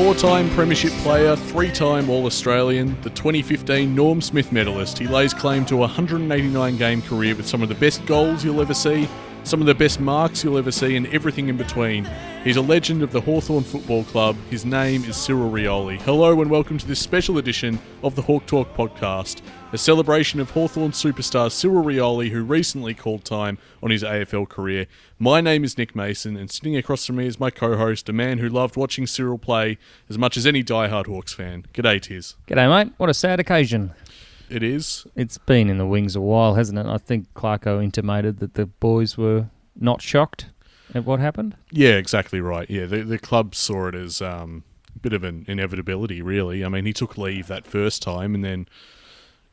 Four-time Premiership player, three-time All-Australian, the 2015 Norm Smith medalist, he lays claim to a 189-game career with some of the best goals you'll ever see, some of the best marks you'll ever see, and everything in between. He's a legend of the Hawthorn Football Club. His name is Cyril Rioli. Hello and welcome to this special edition of the Hawk Talk podcast, a celebration of Hawthorn superstar Cyril Rioli, who recently called time on his AFL career. My name is Nick Mason, and sitting across from me is my co-host, a man who loved watching Cyril play as much as any diehard Hawks fan. G'day, Tizz. G'day, mate. What a sad occasion. It is. It's been in the wings a while, hasn't it? I think Clarko intimated that the boys were not shocked at what happened. Yeah, exactly right. Yeah, the club saw it as a bit of an inevitability, really. I mean, he took leave that first time, and then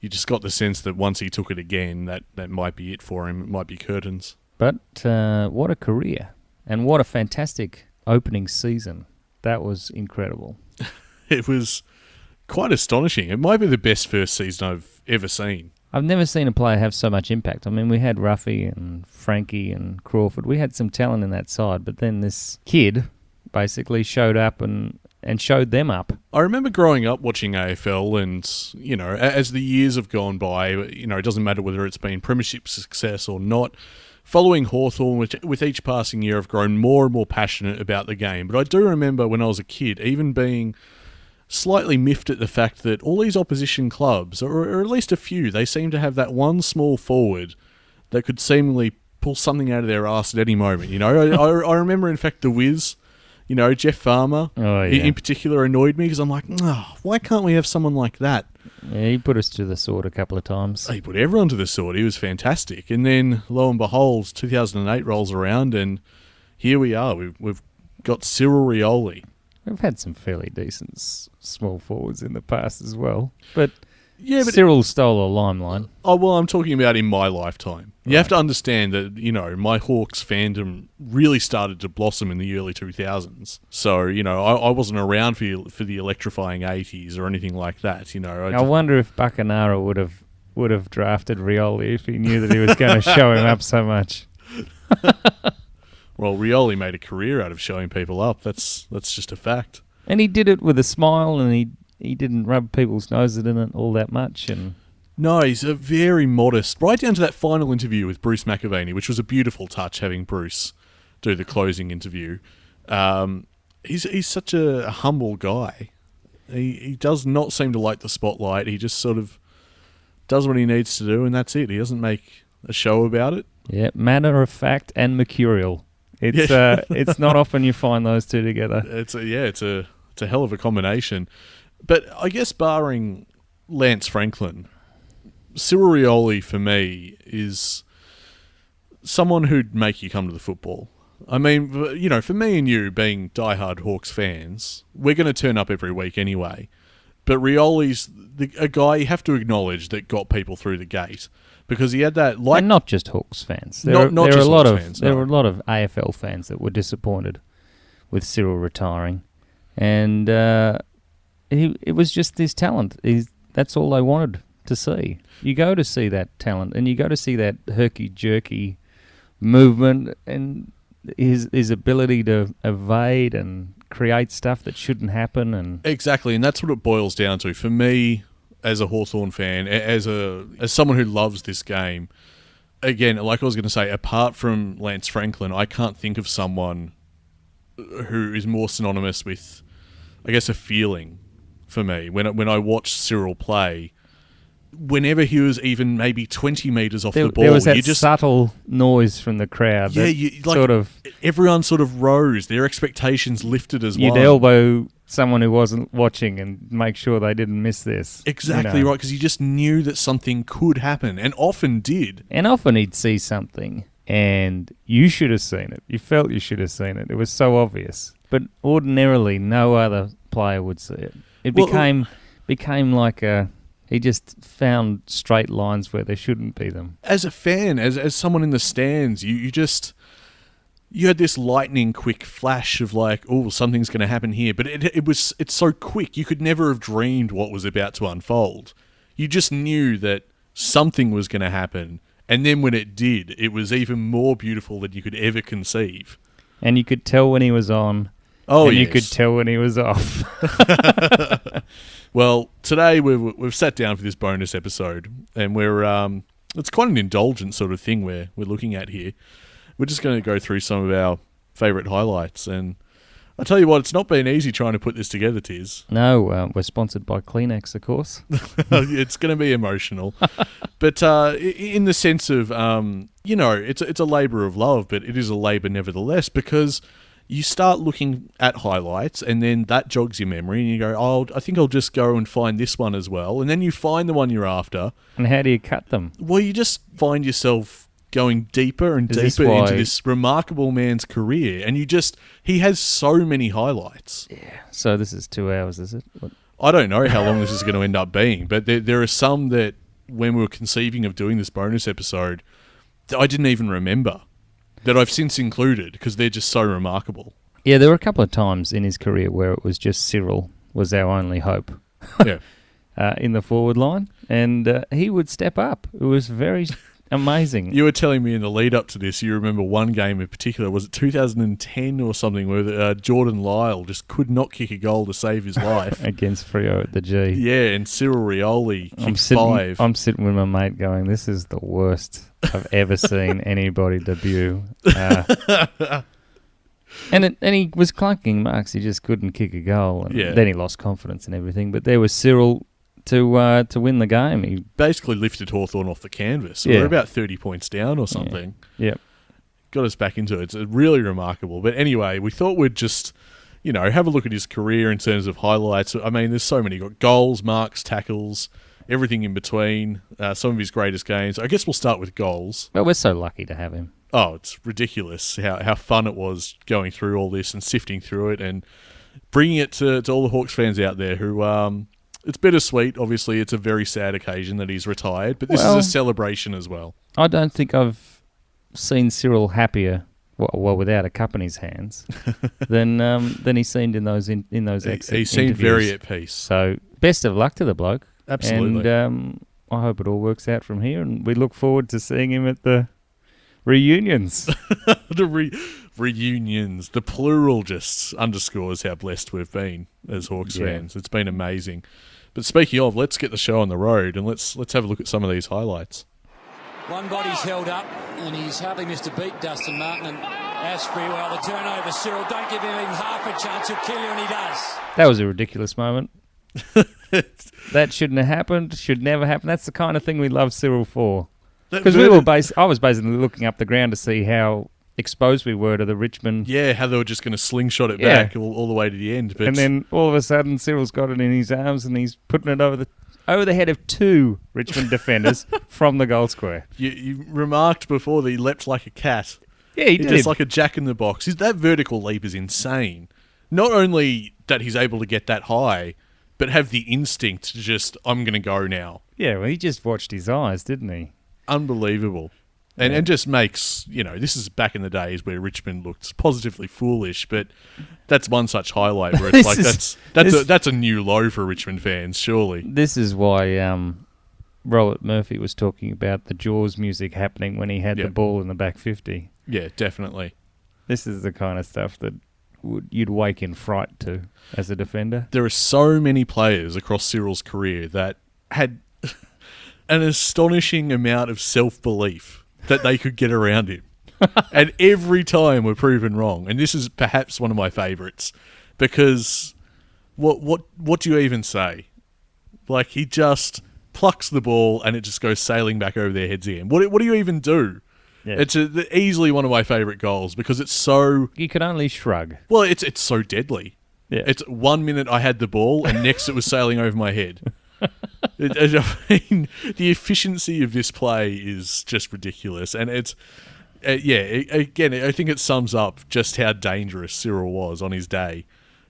you just got the sense that once he took it again, that might be it for him. It might be curtains. But what a career, and what a fantastic opening season. That was incredible. It was quite astonishing. It might be the best first season I've ever seen. I've never seen a player have so much impact. I mean, we had Ruffy and Frankie and Crawford. We had some talent in that side, but then this kid basically showed up and showed them up. I remember growing up watching AFL and, you know, as the years have gone by, you know, it doesn't matter whether it's been premiership success or not, following Hawthorn, which with each passing year I've grown more and more passionate about the game. But I do remember when I was a kid even being slightly miffed at the fact that all these opposition clubs, or at least a few, they seem to have that one small forward that could seemingly pull something out of their arse at any moment. You know, I remember, in fact, the Wiz, you know, Jeff Farmer, in particular, annoyed me because I'm like, oh, why can't we have someone like that? Yeah, he put us to the sword a couple of times. He put everyone to the sword. He was fantastic. And then, lo and behold, 2008 rolls around, and here we are. We've got Cyril Rioli. We've had some fairly decent small forwards in the past as well. But Cyril stole a limelight. Oh, well, I'm talking about in my lifetime. You have to understand that, you know, my Hawks fandom really started to blossom in the early 2000s. So, you know, I wasn't around for the electrifying 80s or anything like that, you know. I wonder if Buckenara would have drafted Rioli if he knew that he was going to show him up so much. Well, Rioli made a career out of showing people up. That's just a fact. And he did it with a smile, and he didn't rub people's noses in it all that much. And no, he's a very modest, right down to that final interview with Bruce McAvaney, which was a beautiful touch, having Bruce do the closing interview. He's such a humble guy. He does not seem to like the spotlight. He just sort of does what he needs to do, and that's it. He doesn't make a show about it. Yeah, matter of fact and mercurial. It's not often you find those two together. It's a hell of a combination. But I guess barring Lance Franklin, Cyril Rioli for me is someone who'd make you come to the football. I mean, you know, for me and you being diehard Hawks fans, we're going to turn up every week anyway. But Rioli's a guy you have to acknowledge that got people through the gate. Because he had that, and not just Hawks fans. There were a lot of AFL fans that were disappointed with Cyril retiring, and it was just his talent. That's all they wanted to see. You go to see that talent, and you go to see that herky-jerky movement, and his ability to evade and create stuff that shouldn't happen. And exactly, and that's what it boils down to for me. As a Hawthorn fan, as someone who loves this game, again, like I was going to say, apart from Lance Franklin, I can't think of someone who is more synonymous with, I guess, a feeling for me. When I watched Cyril play, whenever he was even maybe 20 metres off the ball, there was that subtle noise from the crowd. Yeah, everyone sort of rose. Their expectations lifted as well. You'd elbow someone who wasn't watching and make sure they didn't miss this. Exactly right, because you just knew that something could happen, and often did. And often he'd see something, and you should have seen it. You felt you should have seen it. It was so obvious. But ordinarily, no other player would see it. It became like he just found straight lines where there shouldn't be them. As a fan, as someone in the stands, you had this lightning quick flash of like, oh, something's going to happen here. But it's so quick, you could never have dreamed what was about to unfold. You just knew that something was going to happen. And then when it did, it was even more beautiful than you could ever conceive. And you could tell when he was on. Oh, and you could tell when he was off. Well, today we've sat down for this bonus episode, and it's quite an indulgent sort of thing we're looking at here. We're just going to go through some of our favourite highlights, and I tell you what, it's not been easy trying to put this together, Tizz. No, we're sponsored by Kleenex, of course. It's going to be emotional, but in the sense of it's a labour of love, but it is a labour nevertheless, because you start looking at highlights and then that jogs your memory and you go, oh, I think I'll just go and find this one as well. And then you find the one you're after. And how do you cut them? Well, you just find yourself going deeper and deeper into this remarkable man's career. And he has so many highlights. Yeah. So this is 2 hours, is it? What? I don't know how long this is going to end up being, but there are some that when we were conceiving of doing this bonus episode, I didn't even remember. That I've since included because they're just so remarkable. Yeah, there were a couple of times in his career where it was just Cyril was our only hope. Yeah, in the forward line, and he would step up. It was very amazing. You were telling me in the lead up to this, you remember one game in particular, was it 2010 or something, where Jordan Lyle just could not kick a goal to save his life. Against Freo at the G. Yeah, and Cyril Rioli kicked 5. I'm sitting with my mate going, this is the worst I've ever seen anybody debut. And he was clunking marks. He just couldn't kick a goal. And then he lost confidence and everything. But there was Cyril to win the game. He basically lifted Hawthorn off the canvas. We're about 30 points down or something. Yeah. Got us back into it. It's really remarkable. But anyway, we thought we'd just, have a look at his career in terms of highlights. I mean, there's so many. You've got goals, marks, tackles, everything in between. Some of his greatest games. I guess we'll start with goals. Well, we're so lucky to have him. Oh, it's ridiculous how fun it was going through all this and sifting through it and bringing it to all the Hawks fans out there who, it's bittersweet. Obviously, it's a very sad occasion that he's retired, but this is a celebration as well. I don't think I've seen Cyril happier, well without a cup in his hands, than he seemed in those exit He seemed interviews. Very at peace. So, best of luck to the bloke. Absolutely. And I hope it all works out from here, and we look forward to seeing him at the reunions. Reunions. The plural just underscores how blessed we've been as Hawks fans. It's been amazing. But speaking of, let's get the show on the road and let's have a look at some of these highlights. One body's held up and he's hardly missed a beat, Dustin Martin and Asprey. Well, the turnover, Cyril, don't give him even half a chance, he'll kill you, and he does. That was a ridiculous moment. That shouldn't have happened, should never happen. That's the kind of thing we love Cyril for. Because I was basically looking up the ground to see how exposed we were to the Richmond. Yeah, how they were just going to slingshot it back all the way to the end. But and then all of a sudden, Cyril's got it in his arms and he's putting it over the head of 2 Richmond defenders from the goal square. You remarked before that he leapt like a cat. Yeah, he did. Just like a jack in the box. That vertical leap is insane. Not only that he's able to get that high, but have the instinct to just, I'm going to go now. Yeah, well, he just watched his eyes, didn't he? Unbelievable. And just makes, this is back in the days where Richmond looked positively foolish, but that's one such highlight where it's like that's a new low for Richmond fans, surely. This is why Robert Murphy was talking about the Jaws music happening when he had the ball in the back 50. Yeah, definitely. This is the kind of stuff that you'd wake in fright to as a defender. There are so many players across Cyril's career that had an astonishing amount of self-belief that they could get around him. And every time we're proven wrong. And this is perhaps one of my favourites because what do you even say? Like, he just plucks the ball and it just goes sailing back over their heads again. What do you even do? Yeah. It's easily one of my favourite goals because it's so... You can only shrug. Well, it's so deadly. Yeah. It's 1 minute I had the ball and next it was sailing over my head. I mean, the efficiency of this play is just ridiculous. And it's... again, I think it sums up just how dangerous Cyril was on his day.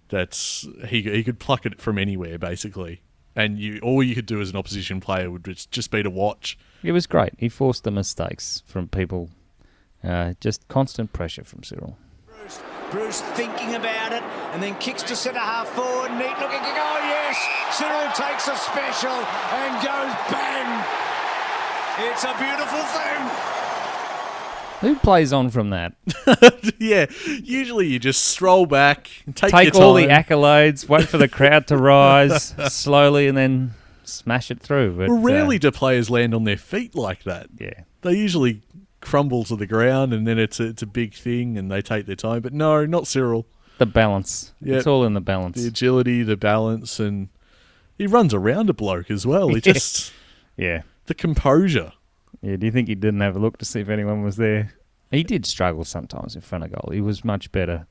That's he could pluck it from anywhere, basically. And all you could do as an opposition player would just be to watch. It was great. He forced the mistakes from people. Just constant pressure from Cyril. Bruce thinking about it and then kicks to centre half forward. Neat looking kick. Oh, yes. Cyril takes a special and goes bang. It's a beautiful thing. Who plays on from that? Yeah, usually you just stroll back, take your all time. the accolades, wait for the crowd to rise slowly, and then smash it through. But Rarely do players land on their feet like that. Yeah. They usually crumble to the ground, and then it's a big thing, and they take their time. But no, not Cyril. The balance. Yep. It's all in the balance. The agility, the balance, and he runs around a bloke as well. He just... Yeah. The composure. Yeah, do you think he didn't have a look to see if anyone was there? He did struggle sometimes in front of goal. He was much better.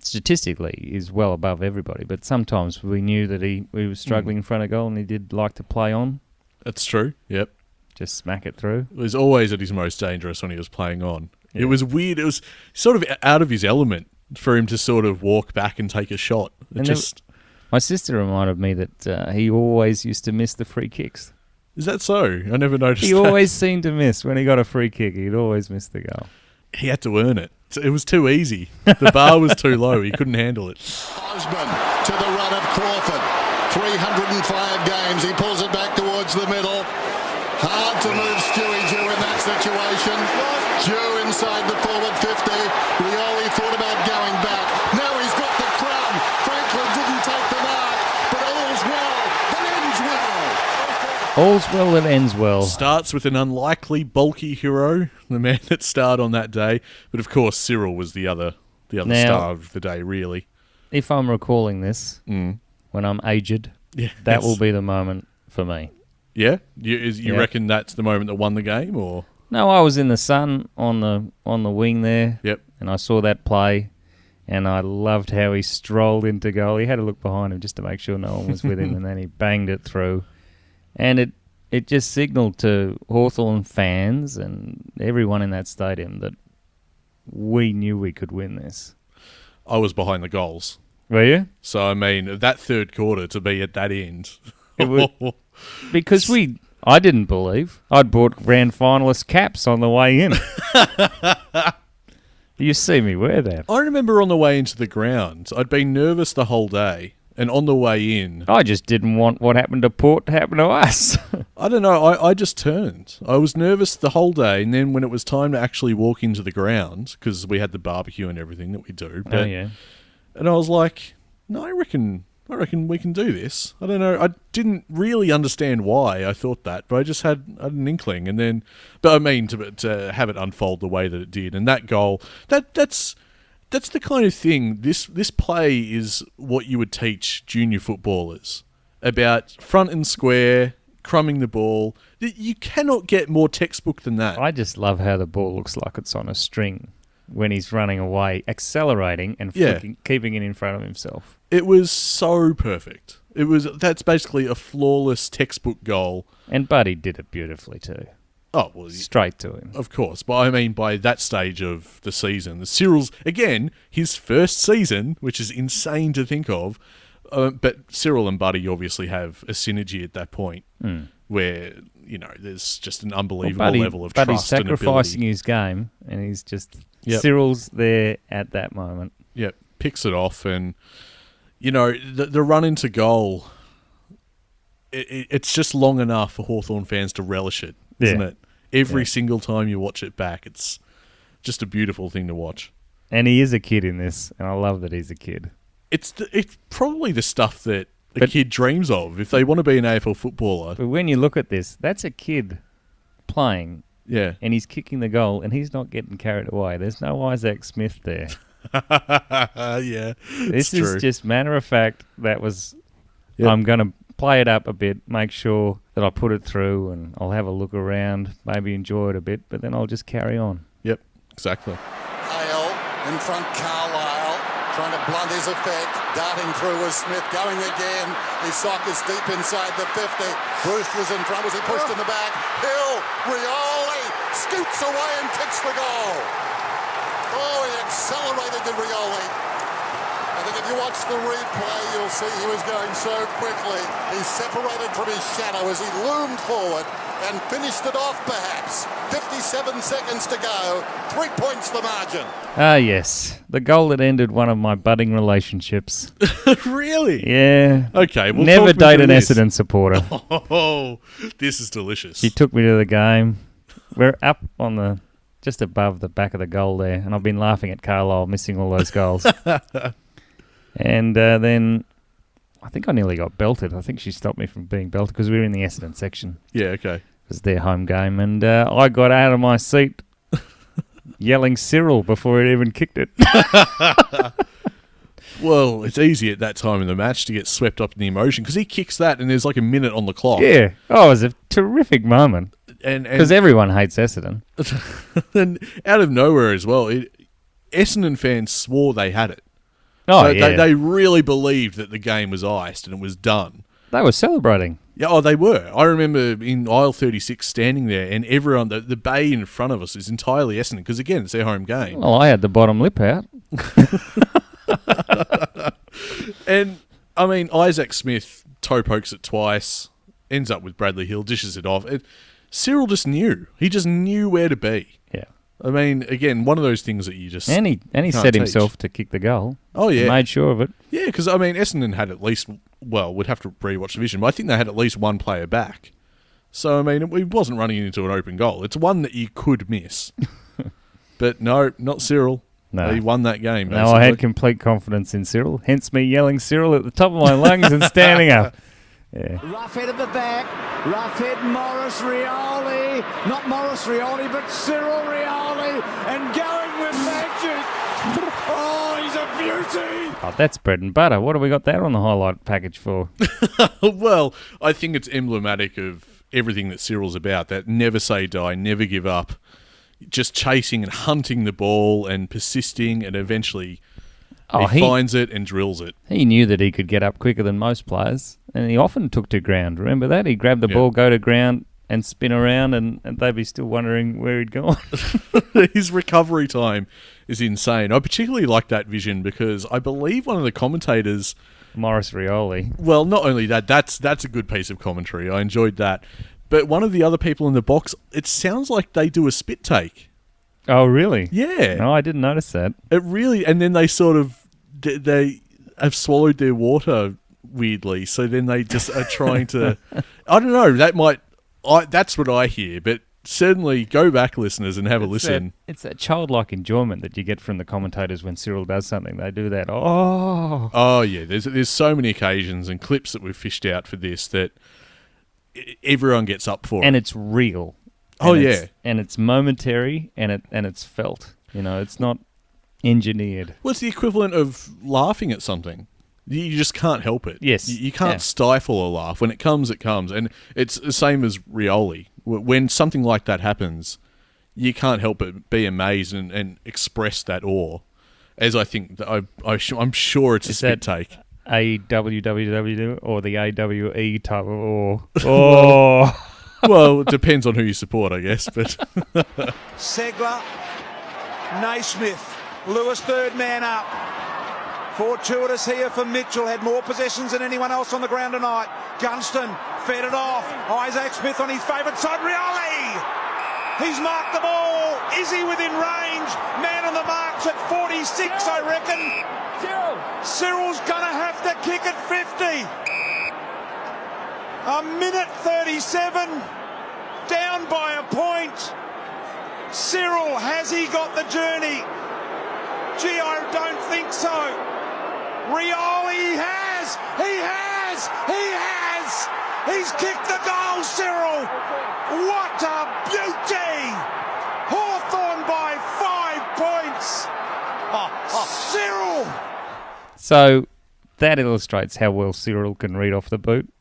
Statistically, he's well above everybody, but sometimes we knew that he was struggling in front of goal, and he did like to play on. That's true, yep. Just smack it through. It was always at his most dangerous when he was playing on. Yeah. It was weird. It was sort of out of his element for him to sort of walk back and take a shot. My sister reminded me that he always used to miss the free kicks. Is that so? I never noticed He always seemed to miss. When he got a free kick, he'd always miss the goal. He had to earn it. It was too easy. The bar was too low. He couldn't handle it. Osborne to the run of Crawford. 305 games. He pulls it back towards the middle. Hard to move Stewie Jew in that situation. Jew inside the forward 50. Rioli thought about going back. Now he's got the crumb. Franklin didn't take the mark, but all's well that ends well. All's well that ends well. Starts with an unlikely, bulky hero, the man that starred on that day. But of course, Cyril was the other star of the day, really. If I'm recalling this, when I'm aged, that will be the moment for me. Yeah? You reckon that's the moment that won the game, or...? No, I was in the sun on the wing there. Yep. And I saw that play, and I loved how he strolled into goal. He had to look behind him just to make sure no one was with him, and then he banged it through. And it just signalled to Hawthorn fans and everyone in that stadium that we knew we could win this. I was behind the goals. Were you? So, I mean, that third quarter to be at that end... Because I didn't believe. I'd bought grand finalist caps on the way in. You see me wear that. I remember on the way into the ground, I'd been nervous the whole day, and on the way in... I just didn't want what happened to Port to happen to us. I don't know, I just turned. I was nervous the whole day, and then when it was time to actually walk into the ground, because we had the barbecue and everything that we do. Oh, yeah. And I was like, no, I reckon we can do this. I don't know. I didn't really understand why I thought that, but I just had an inkling. And then, but I mean, to have it unfold the way that it did, and that goal, that's the kind of thing. This play is what you would teach junior footballers about front and square, crumbing the ball. You cannot get more textbook than that. I just love how the ball looks like it's on a string when he's running away, accelerating and keeping it in front of himself. It was so perfect. That's basically a flawless textbook goal. And Buddy did it beautifully too. Oh, well, straight to him. Of course. But I mean, by that stage of the season, the Cyril's, again, his first season, which is insane to think of. But Cyril and Buddy obviously have a synergy at that point where, there's just an unbelievable level of trust and ability. Buddy's sacrificing his game, and he's just... Yep. Cyril's there at that moment. Yep, picks it off, and the run into goal. It's just long enough for Hawthorn fans to relish it, isn't it? Every single time you watch it back, it's just a beautiful thing to watch. And he is a kid in this, and I love that he's a kid. It's probably the stuff that a kid dreams of if they want to be an AFL footballer. But when you look at this, that's a kid playing. Yeah. And he's kicking the goal, and he's not getting carried away. There's no Isaac Smith there. Yeah. This is just matter of fact. That was... Yep. I'm going to play it up a bit, make sure that I put it through, and I'll have a look around, maybe enjoy it a bit, but then I'll just carry on. Yep, exactly. Hale in front, Carlisle trying to blunt his effect. Darting through was Smith, going again. His sock is deep inside the 50. Bruce was in front. Was he pushed in the back? Hill, Rioli scoots away and kicks the goal. Oh, he accelerated to Rioli. I think if you watch the replay, you'll see he was going so quickly. He separated from his shadow as he loomed forward and finished it off, perhaps. 57 seconds to go. 3 points the margin. Ah, yes. The goal that ended one of my budding relationships. Really? Yeah. Okay. Well, never date an Essendon supporter. Oh, this is delicious. She took me to the game. We're up on the just above the back of the goal there, and I've been laughing at Carlisle missing all those goals. And then I think I nearly got belted. I think she stopped me from being belted because we were in the Essendon section. Yeah, okay. It was their home game, and I got out of my seat yelling Cyril before it even kicked it. Well, it's easy at that time in the match to get swept up in the emotion because he kicks that and there's like a minute on the clock. Yeah. Oh, it was a terrific moment. Because everyone hates Essendon. And out of nowhere as well, Essendon fans swore they had it. Oh, yeah. They really believed that the game was iced and it was done. They were celebrating. Yeah, oh, they were. I remember in aisle 36 standing there and everyone, the bay in front of us is entirely Essendon because, again, it's their home game. Well, I had the bottom lip out. And, I mean, Isaac Smith toe pokes it twice, ends up with Bradley Hill, dishes it off. Cyril just knew. He just knew where to be. Yeah. I mean, again, one of those things that you just And he set himself to kick the goal. Oh, yeah. He made sure of it. Yeah, because, I mean, Essendon had at least, well, we'd have to rewatch the vision, but I think they had at least one player back. So, I mean, it wasn't running into an open goal. It's one that you could miss. But no, not Cyril. No. He won that game. No, I had complete confidence in Cyril, hence me yelling Cyril at the top of my lungs and standing up. Yeah. Rough head at the back, rough head Morris Rioli, not Morris Rioli, but Cyril Rioli, and going with magic. Oh, he's a beauty. Oh, that's bread and butter. What have we got there on the highlight package for? Well, I think it's emblematic of everything that Cyril's about, that never say die, never give up, just chasing and hunting the ball and persisting, and eventually he finds it and drills it. He knew that he could get up quicker than most players, and he often took to ground. Remember that? He'd grab the ball, go to ground, and spin around, and they'd be still wondering where he'd gone. His recovery time is insane. I particularly like that vision because I believe one of the commentators... Morris Rioli. Well, not only that, that's a good piece of commentary. I enjoyed that. But one of the other people in the box, it sounds like they do a spit take. Oh, really? Yeah. No, I didn't notice that. It really... And then they sort of... They have swallowed their water weirdly, so then they just are trying to... I don't know, that might... that's what I hear, but certainly go back, listeners, and have a listen. It's that childlike enjoyment that you get from the commentators when Cyril does something. They do that. Oh, yeah. There's so many occasions and clips that we've fished out for this that everyone gets up for. And it's real. And it's momentary, and it's felt. You know, it's not engineered. Well, it's the equivalent of laughing at something. You just can't help it. Yes. You can't stifle a laugh. When it comes, it comes. And it's the same as Rioli. When something like that happens, you can't help but be amazed and express that awe. As I think, I'm sure it's a spit take. AWWW or the AWE type of awe? Oh. Well, it depends on who you support, I guess. But Segler, Naismith, Lewis third man up. Fortuitous here for Mitchell, had more possessions than anyone else on the ground tonight. Gunston fed it off. Isaac Smith on his favourite side. Rioli! He's marked the ball. Is he within range? Man on the marks at 46, I reckon. Cyril's going to have to kick at 50. A minute 37, down by a point. Cyril, has he got the journey? Gee, I don't think so. Rioli has! He has! He has! He's kicked the goal, Cyril! What a beauty! Hawthorn by 5 points! Cyril! So, that illustrates how well Cyril can read off the boot.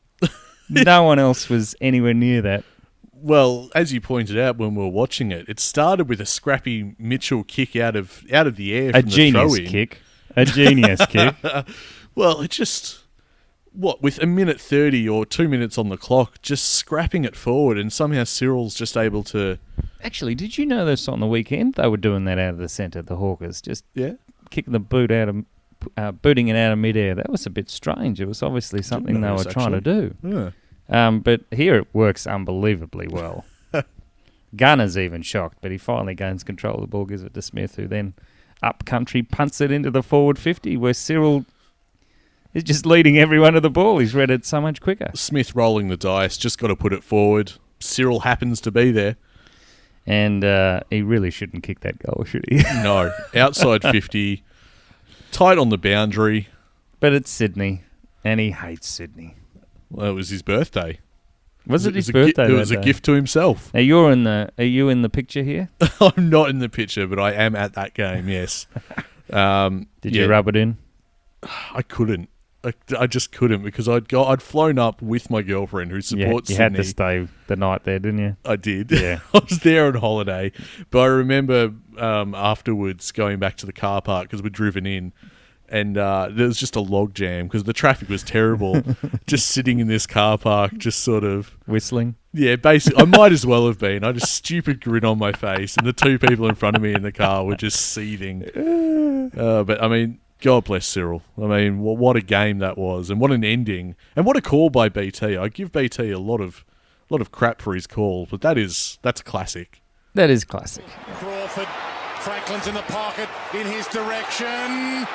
No one else was anywhere near that. Well, as you pointed out when we were watching it, it started with a scrappy Mitchell kick out of the air from the throw-in. A genius kick. Well, it just... with a minute 30 or 2 minutes on the clock, just scrapping it forward, and somehow Cyril's just able to... Actually, did you know this on the weekend? They were doing that out of the centre, the Hawkers, just kicking the boot out of... booting it out of midair. That was a bit strange. It was obviously something they were trying to do. Yeah. But here it works unbelievably well. Gunner's even shocked, but he finally gains control of the ball, gives it to Smith, who then up country punts it into the forward 50, where Cyril is just leading everyone to the ball. He's read it so much quicker. Smith rolling the dice, just got to put it forward. Cyril happens to be there. And he really shouldn't kick that goal, should he? No. Outside 50. Tight on the boundary. But it's Sydney. And he hates Sydney. Well, it was his birthday. Was it his birthday? It was a gift to himself. Now are you in the picture here? I'm not in the picture, but I am at that game, yes. Did you rub it in? I couldn't. I just couldn't because I'd flown up with my girlfriend who supports Sydney. You had to stay the night there, didn't you? I did. Yeah. I was there on holiday. But I remember afterwards going back to the car park because we'd driven in and there was just a log jam because the traffic was terrible. Just sitting in this car park, just sort of... Whistling? Yeah, basically. I might as well have been. I had a stupid grin on my face and the two people in front of me in the car were just seething. But, I mean... God bless Cyril. I mean, what a game that was, and what an ending, and what a call by BT. I give BT a lot of crap for his call, but that's a classic. That is classic. Crawford, Franklin's in the pocket, in his direction.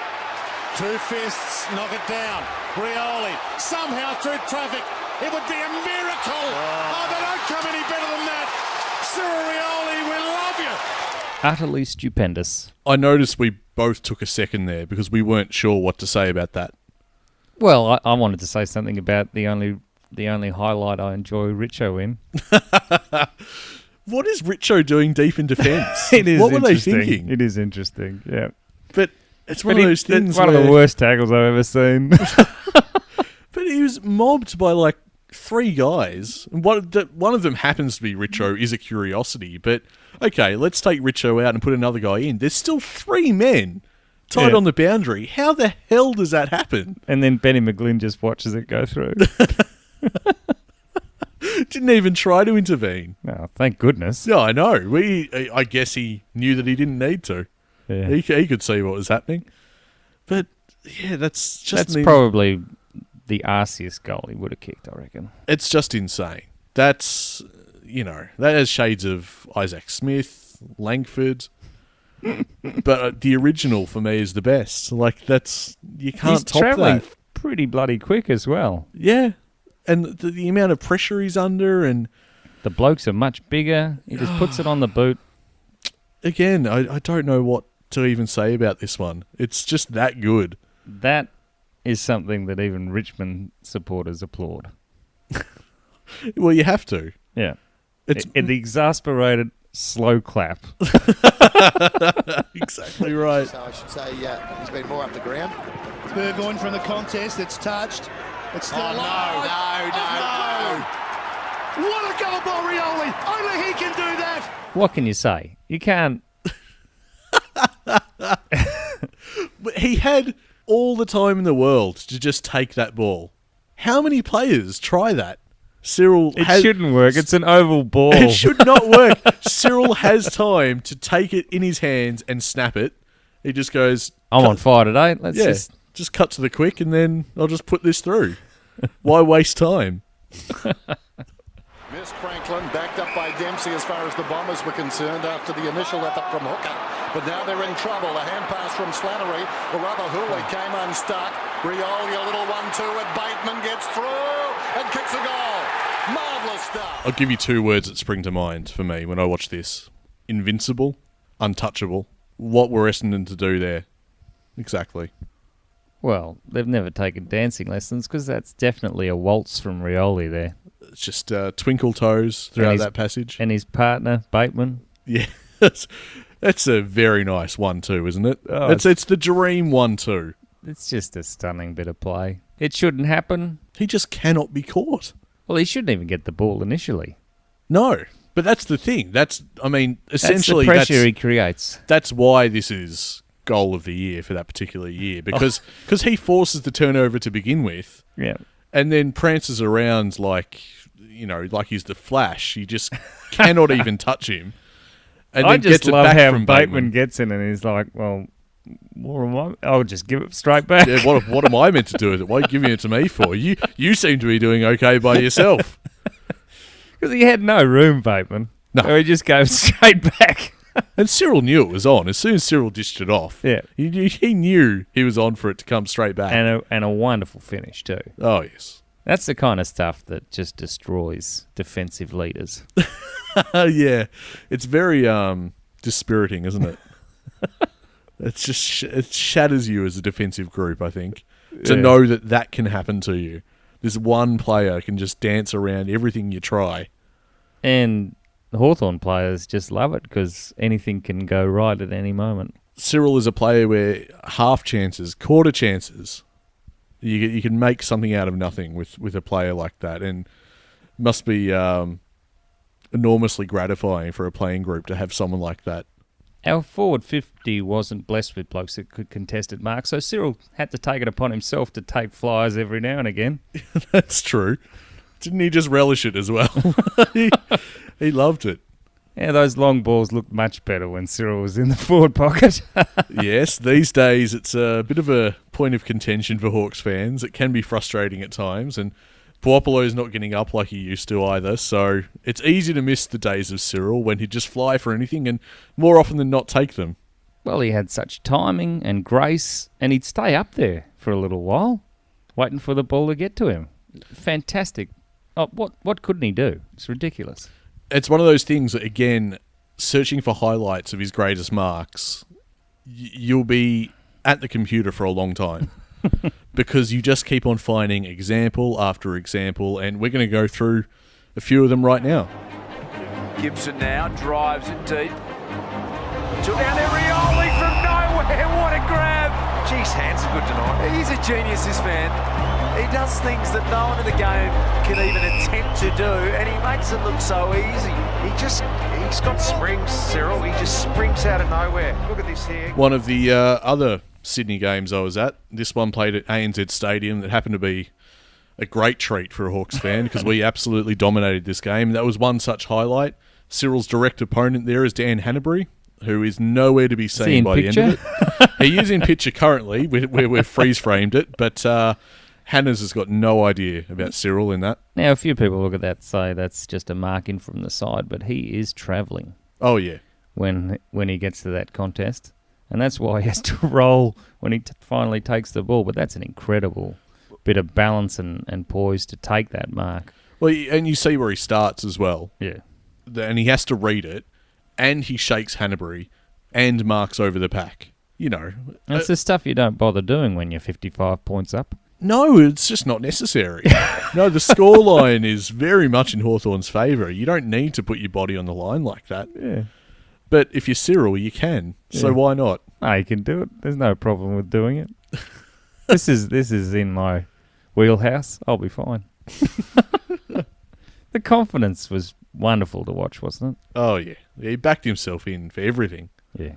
Two fists, knock it down. Rioli, somehow through traffic. It would be a miracle. Oh, they don't come any better than that. Cyril Rioli, we love you. Utterly stupendous. I noticed we both took a second there because we weren't sure what to say about that. Well, I wanted to say something about the only highlight I enjoy Richo in. What is Richo doing deep in defence? It is. What were they thinking? It is interesting. Yeah, but it's one of those things. One of the worst tackles I've ever seen. But he was mobbed by like three guys. One of them happens to be Richo. Is a curiosity, but. Okay, let's take Richo out and put another guy in. There's still three men tied on the boundary. How the hell does that happen? And then Benny McGlynn just watches it go through. Didn't even try to intervene. No, thank goodness. Yeah, I know. I guess he knew that he didn't need to. Yeah. He could see what was happening. But, yeah, that's probably the arsiest goal he would have kicked, I reckon. It's just insane. That's... that has shades of Isaac Smith, Langford, but the original for me is the best. Like you can't top that. He's travelling pretty bloody quick as well. Yeah, and the amount of pressure he's under, and the blokes are much bigger. He just puts it on the boot. Again, I don't know what to even say about this one. It's just that good. That is something that even Richmond supporters applaud. Well, you have to. Yeah. It's the exasperated slow clap. Exactly right. So I should say he's been more up the ground. Burgoyne from the contest. It's touched. It's still alive. No. What a goal by Rioli. Only he can do that. What can you say? You can't. He had all the time in the world to just take that ball. How many players try that? It shouldn't work. It's an oval ball. It should not work. Cyril has time to take it in his hands and snap it. He just goes... I'm on fire today. Let's just cut to the quick and then I'll just put this through. Why waste time? Missed Franklin, backed up by Dempsey as far as the Bombers were concerned after the initial effort from Hooker. But now they're in trouble. A hand pass from Slattery, or rather Hooley came unstuck. Rioli, a little 1-2, and Bateman gets through and kicks a goal. Marvellous stuff. I'll give you two words that spring to mind for me when I watch this. Invincible, untouchable. What were Essendon to do there? Exactly. Well, they've never taken dancing lessons because that's definitely a waltz from Rioli there. It's just twinkle toes throughout that passage. And his partner, Bateman. Yeah, that's a very nice 1-2, isn't it? Oh, it's the dream 1-2. It's just a stunning bit of play. It shouldn't happen. He just cannot be caught. Well, he shouldn't even get the ball initially. No, but that's the thing. Essentially... That's the pressure he creates. That's why this is goal of the year for that particular year, because he forces the turnover to begin with, and then prances around like he's the Flash. You just cannot even touch him. And I just love how Bateman gets in and he's like, well... I'll just give it straight back. Yeah, what am I meant to do with it? What are you giving it to me for? You seem to be doing okay by yourself. Because he had no room, Bateman. No. So he just goes straight back. And Cyril knew it was on. As soon as Cyril dished it off, he knew he was on for it to come straight back. And a wonderful finish too. Oh, yes. That's the kind of stuff that just destroys defensive leaders. Yeah, it's very dispiriting, isn't it? It's just it shatters you as a defensive group, I think, to know that can happen to you. This one player can just dance around everything you try. And the Hawthorn players just love it because anything can go right at any moment. Cyril is a player where half chances, quarter chances, you can make something out of nothing with a player like that, and must be enormously gratifying for a playing group to have someone like that. Our forward 50 wasn't blessed with blokes that could contest it, Mark, so Cyril had to take it upon himself to take flyers every now and again. That's true. Didn't he just relish it as well? He loved it. Yeah, those long balls looked much better when Cyril was in the forward pocket. Yes, these days it's a bit of a point of contention for Hawks fans. It can be frustrating at times, and Puopolo's not getting up like he used to either, so it's easy to miss the days of Cyril when he'd just fly for anything and more often than not take them. Well, he had such timing and grace, and he'd stay up there for a little while, waiting for the ball to get to him. Fantastic. Oh, what couldn't he do? It's ridiculous. It's one of those things that, again, searching for highlights of his greatest marks, you'll be at the computer for a long time because you just keep on finding example after example, and we're going to go through a few of them right now. Gibson now drives it deep. Took down there Rioli from nowhere. What a grab. Jeez, hands are good tonight. He's a genius, this man. He does things that no one in the game can even attempt to do, and he makes it look so easy. He's got springs, Cyril. He just springs out of nowhere. Look at this here. One of the other Sydney games I was at, this one played at ANZ Stadium, that happened to be a great treat for a Hawks fan because we absolutely dominated this game. That was one such highlight. Cyril's direct opponent there is Dan Hanbury, who is nowhere to be seen by the end of it. He is in picture currently, where we've freeze-framed it, but Hannah's has got no idea about Cyril in that. Now, a few people look at that and say that's just a mark in from the side, but he is travelling. Oh, yeah. When he gets to that contest. And that's why he has to roll when he finally takes the ball. But that's an incredible bit of balance and poise to take that mark. Well, and you see where he starts as well. Yeah. And he has to read it, and he shakes Hanbury and marks over the pack. You know. That's the stuff you don't bother doing when you're 55 points up. No, it's just not necessary. No, the scoreline is very much in Hawthorn's favour. You don't need to put your body on the line like that. Yeah. But if you're Cyril, you can. So why not? No, you can do it. There's no problem with doing it. This is in my wheelhouse. I'll be fine. The confidence was wonderful to watch, wasn't it? Oh, yeah. He backed himself in for everything. Yeah.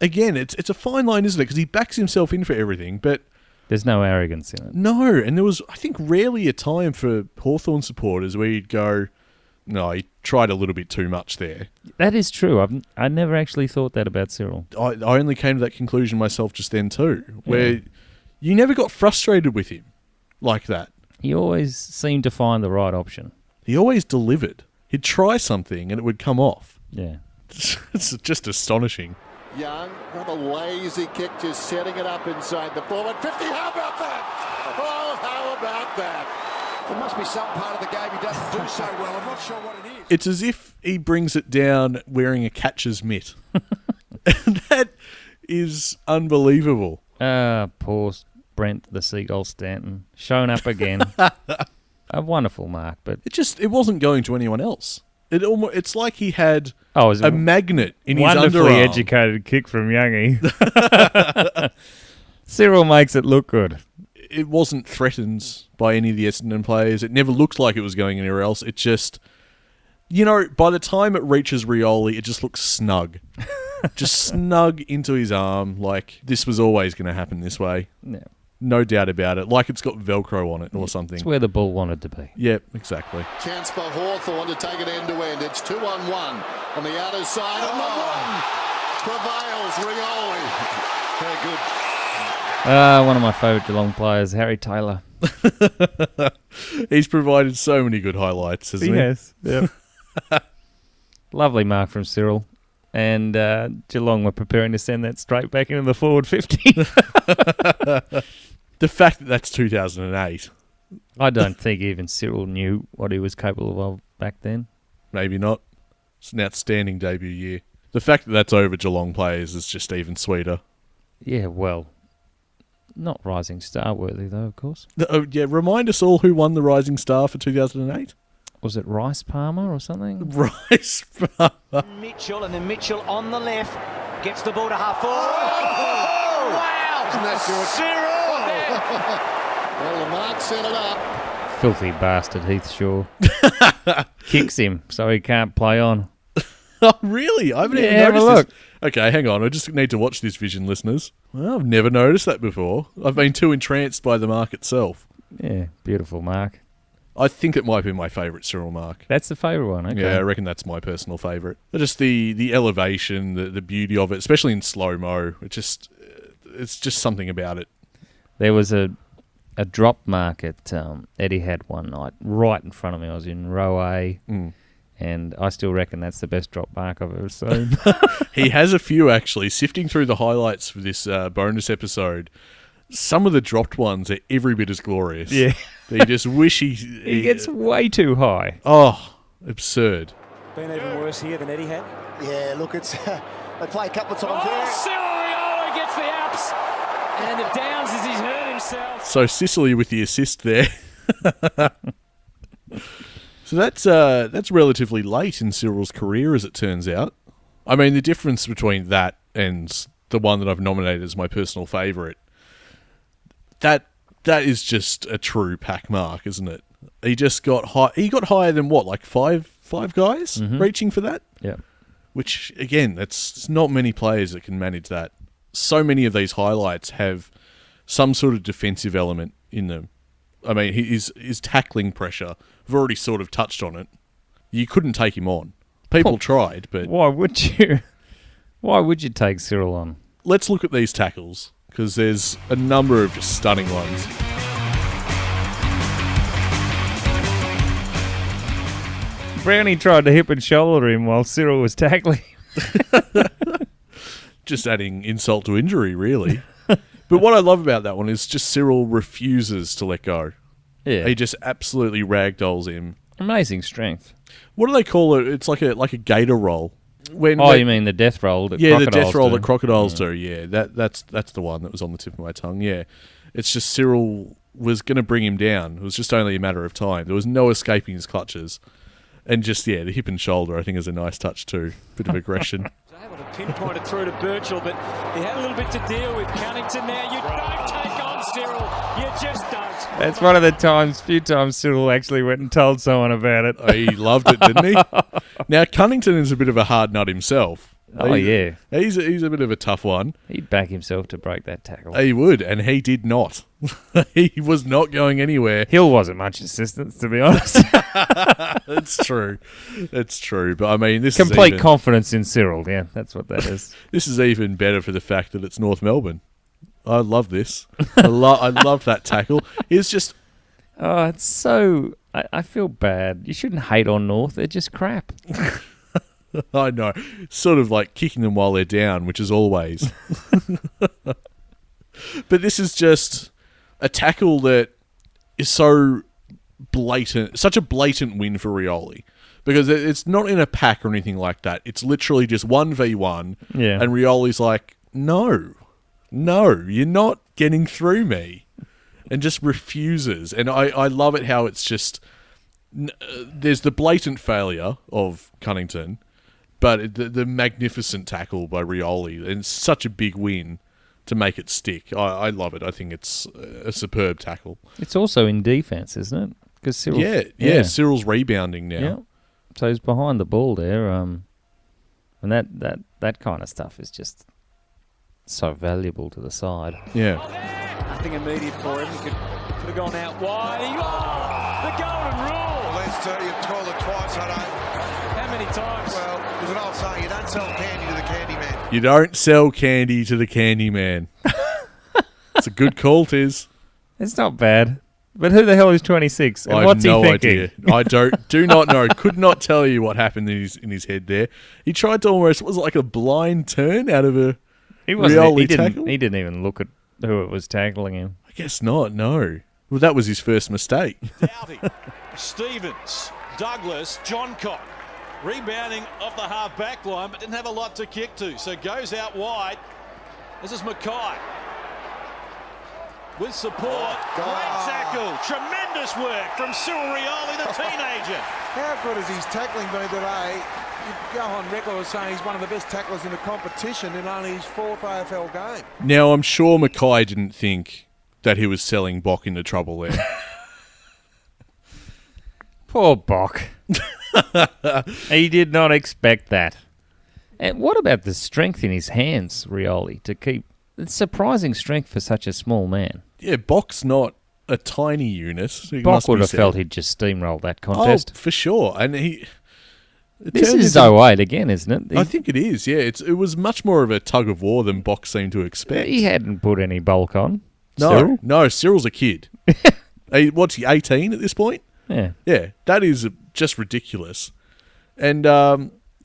Again, it's a fine line, isn't it? Because he backs himself in for everything, but there's no arrogance in it. No, and there was, I think, rarely a time for Hawthorn supporters where you'd go, no, he tried a little bit too much there. That is true. I never actually thought that about Cyril. I only came to that conclusion myself just then too, where you never got frustrated with him like that. He always seemed to find the right option. He always delivered. He'd try something and it would come off. Yeah. It's just astonishing. Young, what a lazy kick, just setting it up inside the forward 50. How about that? Oh, how about that? There must be some part of the game he doesn't do so well. I'm not sure what it is. It's as if he brings it down wearing a catcher's mitt. That is unbelievable. Poor Brent the Seagull Stanton. Shown up again. A wonderful mark, but it wasn't going to anyone else. It's like he had a magnet in his underarm. Wonderfully educated kick from Youngie. Cyril makes it look good. It wasn't threatened by any of the Essendon players. It never looked like it was going anywhere else. It just, by the time it reaches Rioli, it just looks snug. Just snug into his arm, like this was always going to happen this way. Yeah. No doubt about it. Like it's got Velcro on it or something. It's where the ball wanted to be. Yep, exactly. Chance for Hawthorn to take it end-to-end. It's 2-on-1 on the outer side. And the run prevails. Rioli. Very good. One of my favourite Geelong players, Harry Taylor. He's provided so many good highlights, hasn't he? Yes. Yep. Lovely mark from Cyril. And Geelong were preparing to send that straight back into the forward 50. The fact that that's 2008, I don't think even Cyril knew what he was capable of back then. Maybe not. It's an outstanding debut year. The fact that that's over Geelong players is just even sweeter. Yeah, well, not Rising Star worthy though, of course. Yeah, remind us all who won the Rising Star for 2008. Was it Rice Palmer or something? Rice Palmer. Mitchell, and then Mitchell on the left gets the ball to half forward. Oh, Wow! Isn't that good? Well, Lamarck set it up. Filthy bastard Heath Shaw. Kicks him so he can't play on. Oh, really? I haven't even noticed this. Okay, hang on. I just need to watch this vision, listeners. Well, I've never noticed that before. I've been too entranced by the mark itself. Yeah, beautiful mark. I think it might be my favourite Cyril mark. That's the favourite one, okay. Yeah, I reckon that's my personal favourite. Just the elevation, the beauty of it, especially in slow-mo. It's just something about it. There was a drop mark at Eddie had one night right in front of me. I was in row A, and I still reckon that's the best drop mark I've ever seen. He has a few, actually. Sifting through the highlights for this bonus episode, some of the dropped ones are every bit as glorious. Yeah. You just wish he gets way too high. Oh, absurd. Been even worse here than Eddie had. Yeah, look, it's they play a couple of times there. Cyril Rioli gets the ups, and it downs as he's hurt himself. So Sicily with the assist there. So that's relatively late in Cyril's career, as it turns out. I mean, the difference between that and the one that I've nominated as my personal favourite, that is just a true pack mark, isn't it? He just got high. He got higher than what, like five guys reaching for that? Yeah. Which, again, it's not many players that can manage that. So many of these highlights have some sort of defensive element in them. I mean, his tackling pressure, I've already sort of touched on it. You couldn't take him on. People tried, but... Why would you? Why would you take Cyril on? Let's look at these tackles, because there's a number of just stunning ones. Brownie tried to hip and shoulder him while Cyril was tackling him. Just adding insult to injury, really. But what I love about that one is just Cyril refuses to let go. Yeah. He just absolutely ragdolls him. Amazing strength. What do they call it? It's like a gator roll. You mean the death roll that crocodiles do? Yeah, the death roll that crocodiles do. Yeah, that's the one that was on the tip of my tongue. Yeah. It's just Cyril was going to bring him down. It was just only a matter of time. There was no escaping his clutches. And just, the hip and shoulder, I think, is a nice touch too. Bit of aggression. Able to pinpoint it through to Birchall, but he had a little bit to deal with. Cunnington now, you don't take on Cyril. You just don't. That's one of the few times Cyril actually went and told someone about it. Oh, he loved it, didn't he? Now, Cunnington is a bit of a hard nut himself. Yeah. He's a bit of a tough one. He'd back himself to break that tackle. He would, and he did not. He was not going anywhere. Hill wasn't much assistance, to be honest. It's true. It's true. But I mean, this complete is confidence in Cyril. Yeah, that's what that is. This is even better for the fact that it's North Melbourne. I love this. I love that tackle. It's just... Oh, it's so... I feel bad. You shouldn't hate on North. They're just crap. I know. Sort of like kicking them while they're down, which is always. But this is just a tackle that is so blatant, such a blatant win for Rioli. Because it's not in a pack or anything like that. It's literally just 1v1. Yeah. And Rioli's like, no, you're not getting through me. And just refuses. And I love it how it's just... There's the blatant failure of Cunnington, but the magnificent tackle by Rioli, and such a big win to make it stick. I love it. I think it's a superb tackle. It's also in defence, isn't it? Because Cyril, Cyril's rebounding now. Yeah. So he's behind the ball there, and that kind of stuff is just so valuable to the side. Yeah. Nothing immediate for him. He could have gone out wide. The golden rule. Lester, you've called it twice, I don't. How many times? Well, there's an old saying, you don't sell candy to the candy man. You don't sell candy to the candy man. It's a good call, Tizz. It's not bad. But who the hell is 26? And what's he thinking? I do not know. Could not tell you what happened in his head there. He tried to almost, was it like a blind turn out of a Rioli tackle? He didn't even look at who it was tackling him. I guess not, no. Well, that was his first mistake. Doughty, Stevens, Douglas, Johncock. Rebounding off the half back line, but didn't have a lot to kick to. So goes out wide. This is Mackay. With support. Great tackle. Tremendous work from Cyril Rioli, the teenager. How good has his tackling been today? You go on record as saying he's one of the best tacklers in the competition in only his 4th AFL game. Now, I'm sure Mackay didn't think that he was selling Bock into trouble there. Poor Bock. He did not expect that. And what about the strength in his hands, Rioli, to keep... It's surprising strength for such a small man. Yeah, Bock's not a tiny unit. Bock would have felt he'd just steamroll that contest. Oh, for sure. And this is 08 again, isn't it? I think it is, yeah. It was much more of a tug of war than Bock seemed to expect. He hadn't put any bulk on. No, Cyril's a kid. What's he, 18 at this point? Yeah. Yeah, that is just ridiculous. And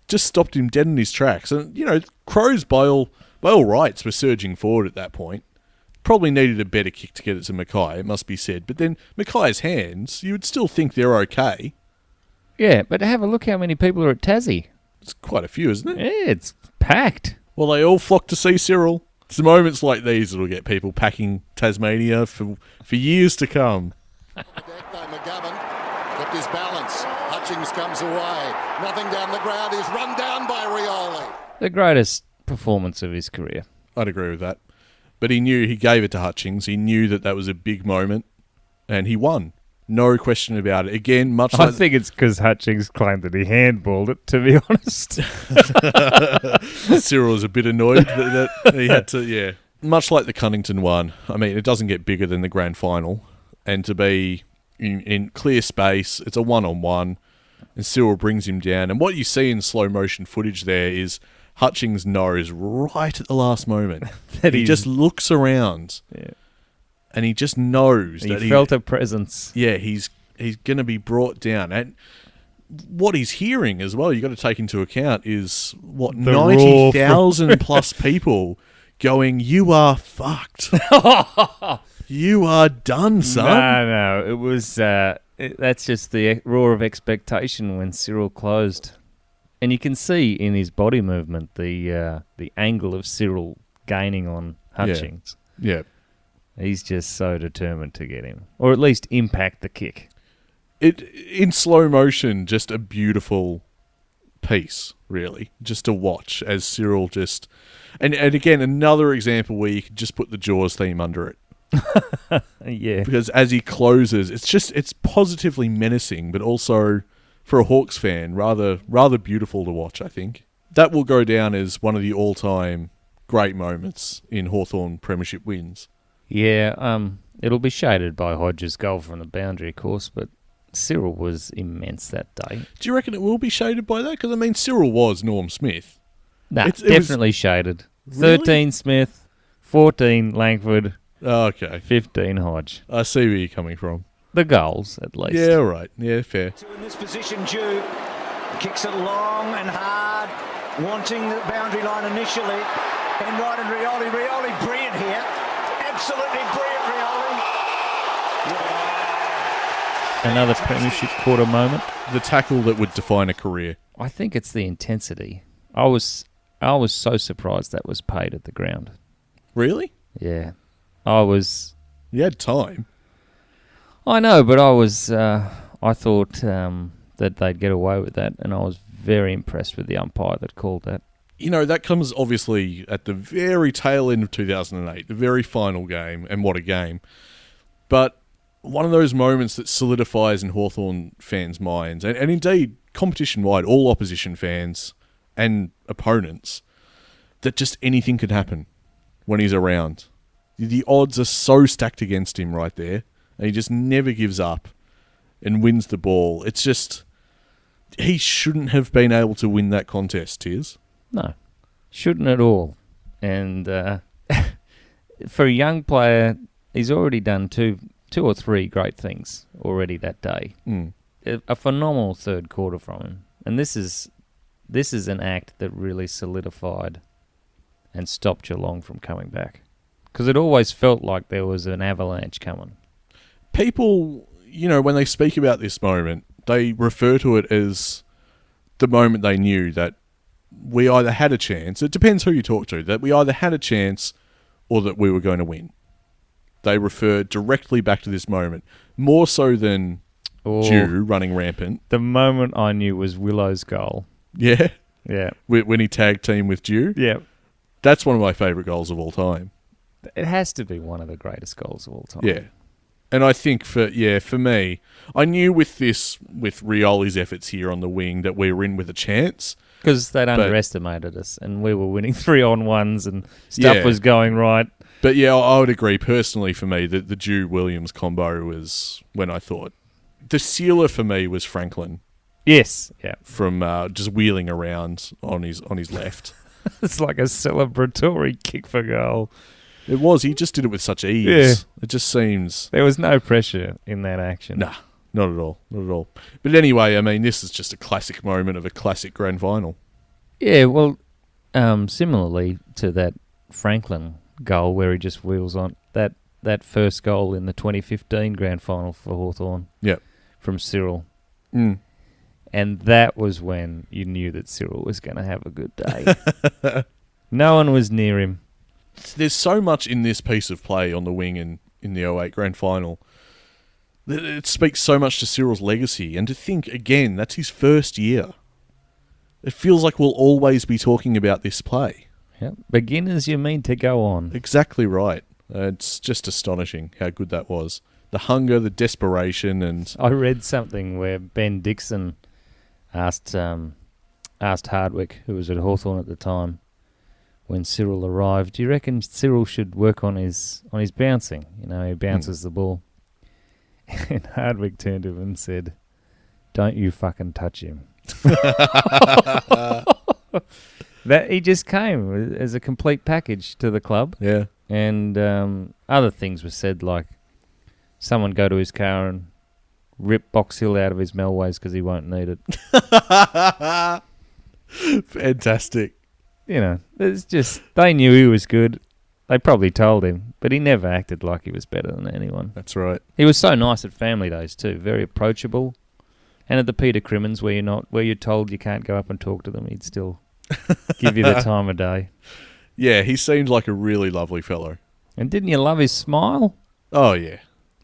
just stopped him dead in his tracks. And, you know, Crows, by all rights, were surging forward at that point. Probably needed a better kick to get it to Mackay, it must be said. But then Mackay's hands, you would still think they're okay. Yeah, but have a look how many people are at Tassie. It's quite a few, isn't it? Yeah, it's packed. Well, they all flock to see Cyril. It's the moments like these that'll get people packing Tasmania for years to come. McGovern kept his balance. Hutchings comes away. Nothing down the ground. He's run down by Rioli. The greatest performance of his career. I'd agree with that. But he knew, he gave it to Hutchings. He knew that was a big moment, and he won. No question about it. Again, I think it's because Hutchings claimed that he handballed it, to be honest. Cyril was a bit annoyed that he had to, yeah. Much like the Cunnington one, I mean, it doesn't get bigger than the grand final. And to be in clear space, it's a one-on-one, and Cyril brings him down. And what you see in slow motion footage there is Hutchings knows right at the last moment that he just looks around, and he just knows that he felt a presence. Yeah, he's going to be brought down, and what he's hearing as well, you got to take into account is 90,000 plus people going, "You are fucked. You are done, son." No, it was. That's just the roar of expectation when Cyril closed. And you can see in his body movement the angle of Cyril gaining on Hutchings. Yeah. He's just so determined to get him. Or at least impact the kick. In slow motion, just a beautiful piece, really, just to watch as Cyril just... And again, another example where you could just put the Jaws theme under it. Yeah. Because as he closes, it's positively menacing, but also... for a Hawks fan, rather beautiful to watch, I think. That will go down as one of the all-time great moments in Hawthorn premiership wins. Yeah, it'll be shaded by Hodges' goal from the boundary, of course, but Cyril was immense that day. Do you reckon it will be shaded by that? Because, I mean, Cyril was Norm Smith. Nah, definitely shaded. Really? 13 Smith, 14 Langford, oh, okay. 15 Hodge. I see where you're coming from. The goals, at least. Yeah, right. Yeah, fair. In this position, Jew kicks it long and hard, wanting the boundary line initially. And right in Rioli. Rioli, brilliant here. Absolutely brilliant, Rioli. Yeah. Another premiership quarter moment. The tackle that would define a career. I think it's the intensity. I was so surprised that was paid at the ground. Really? Yeah. You had time. I know, but I thought that they'd get away with that, and I was very impressed with the umpire that called that. You know, that comes obviously at the very tail end of 2008, the very final game, and what a game. But one of those moments that solidifies in Hawthorn fans' minds, and indeed competition-wide, all opposition fans and opponents, that just anything could happen when he's around. The odds are so stacked against him right there. And he just never gives up and wins the ball. It's just... he shouldn't have been able to win that contest, Tizz. No. Shouldn't at all. And for a young player, he's already done two or three great things already that day. A phenomenal third quarter from him. And this is an act that really solidified and stopped Geelong from coming back. Because it always felt like there was an avalanche coming. People, when they speak about this moment, they refer to it as the moment they knew that we either had a chance, it depends who you talk to, that we either had a chance or that we were going to win. They refer directly back to this moment, more so than Dew running rampant. The moment I knew was Willow's goal. Yeah? Yeah. When he tag team with Dew? Yeah. That's one of my favourite goals of all time. It has to be one of the greatest goals of all time. Yeah. And I think for me, I knew with Rioli's efforts here on the wing that we were in with a chance. Because they'd underestimated us and we were winning 3-on-1s and stuff was going right. But yeah, I would agree personally for me that the Dew-Williams combo was when I thought. The sealer for me was Franklin. Yes. Yeah. From just wheeling around on his left. It's like a celebratory kick for goal. It was. He just did it with such ease. Yeah. It just seems... There was no pressure in that action. Nah, not at all. Not at all. But anyway, I mean, this is just a classic moment of a classic grand final. Yeah, well, similarly to that Franklin goal where he just wheels on, that first goal in the 2015 grand final for Hawthorn. Yep. From Cyril. Mm. And that was when you knew that Cyril was going to have a good day. No one was near him. There's so much in this piece of play on the wing in the 08 grand final. It speaks so much to Cyril's legacy. And to think, again, that's his first year. It feels like we'll always be talking about this play. Yep. Beginners, you mean to go on. Exactly right. It's just astonishing how good that was. The hunger, the desperation, and... I read something where Ben Dixon asked Hardwick, who was at Hawthorn at the time, when Cyril arrived, do you reckon Cyril should work on his bouncing? He bounces the ball. And Hardwick turned to him and said, "Don't you fucking touch him." That he just came as a complete package to the club. Yeah. And other things were said, like someone go to his car and rip Box Hill out of his Melways because he won't need it. Fantastic. It's just, they knew he was good. They probably told him, but he never acted like he was better than anyone. That's right. He was so nice at family days too, very approachable. And at the Peter Crimmins, where you're told you can't go up and talk to them, he'd still give you the time of day. Yeah, he seemed like a really lovely fellow. And didn't you love his smile? Oh, yeah.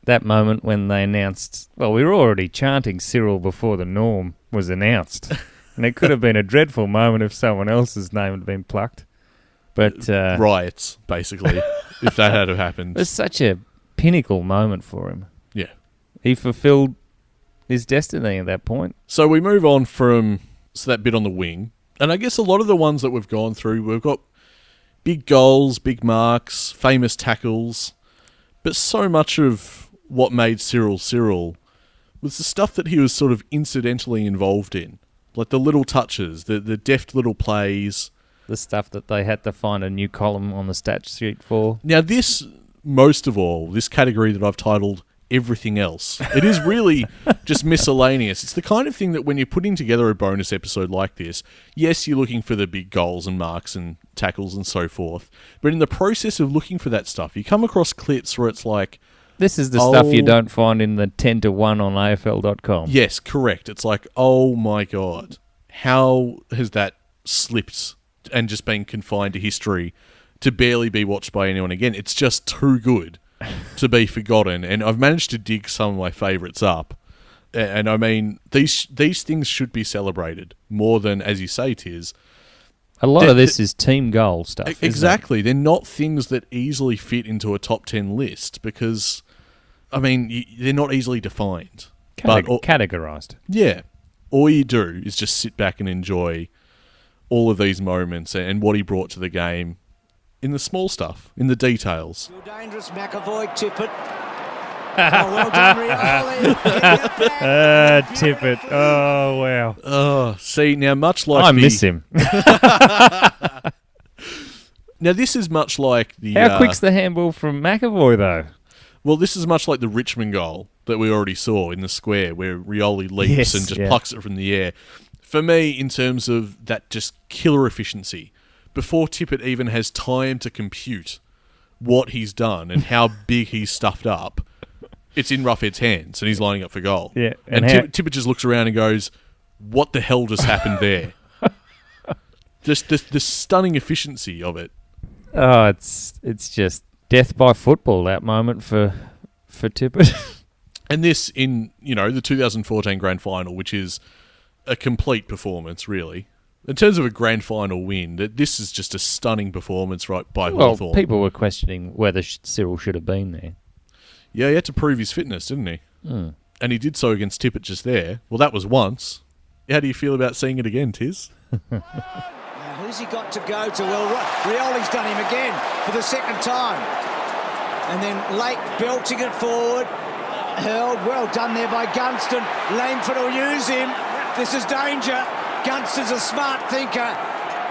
That moment when they announced, well, we were already chanting Cyril before the norm was announced. And it could have been a dreadful moment if someone else's name had been plucked. But riots, basically, if that had happened. It was such a pinnacle moment for him. Yeah. He fulfilled his destiny at that point. So we move on from that bit on the wing. And I guess a lot of the ones that we've gone through, we've got big goals, big marks, famous tackles. But so much of what made Cyril Cyril was the stuff that he was sort of incidentally involved in. Like the little touches, the deft little plays. The stuff that they had to find a new column on the stat sheet for. Now this, most of all, this category that I've titled Everything Else. It is really just miscellaneous. It's the kind of thing that when you're putting together a bonus episode like this, yes, you're looking for the big goals and marks and tackles and so forth. But in the process of looking for that stuff, you come across clips where it's like... This is the stuff you don't find in the 10-1 on AFL.com. Yes, correct. It's like, oh my God, how has that slipped and just been confined to history to barely be watched by anyone again? It's just too good to be forgotten. And I've managed to dig some of my favourites up. And I mean, these things should be celebrated more than, as you say, Tizz. A lot of this is team goal stuff. Exactly. They're not things that easily fit into a top 10 list because... I mean, they're not easily defined. Categorised. Yeah. All you do is just sit back and enjoy all of these moments and what he brought to the game in the small stuff, in the details. Too dangerous, McAvoy, Tippett. Well done, Rioli. Tippett. Oh, wow. Oh, see, now much like I miss him. Now, this is much like the... How quick's the handball from McAvoy, though? Well, this is much like the Richmond goal that we already saw in the square where Rioli leaps and just plucks it from the air. For me, in terms of that just killer efficiency, before Tippett even has time to compute what he's done and how big he's stuffed up, it's in Roughhead's hands and he's lining up for goal. Yeah. And Tippett just looks around and goes, what the hell just happened there? Just the stunning efficiency of it. Oh, it's just death by football, that moment for Tippett. And this in, the 2014 Grand Final, which is a complete performance, really. In terms of a Grand Final win, this is just a stunning performance by Hawthorn. Well, people were questioning whether Cyril should have been there. Yeah, he had to prove his fitness, didn't he? Mm. And he did so against Tippett just there. Well, that was once. How do you feel about seeing it again, Tizz? Who's he got to go to? Well, Rioli's done him again for the second time. And then Lake belting it forward. Hurled, well done there by Gunston. Langford will use him. This is danger. Gunston's a smart thinker.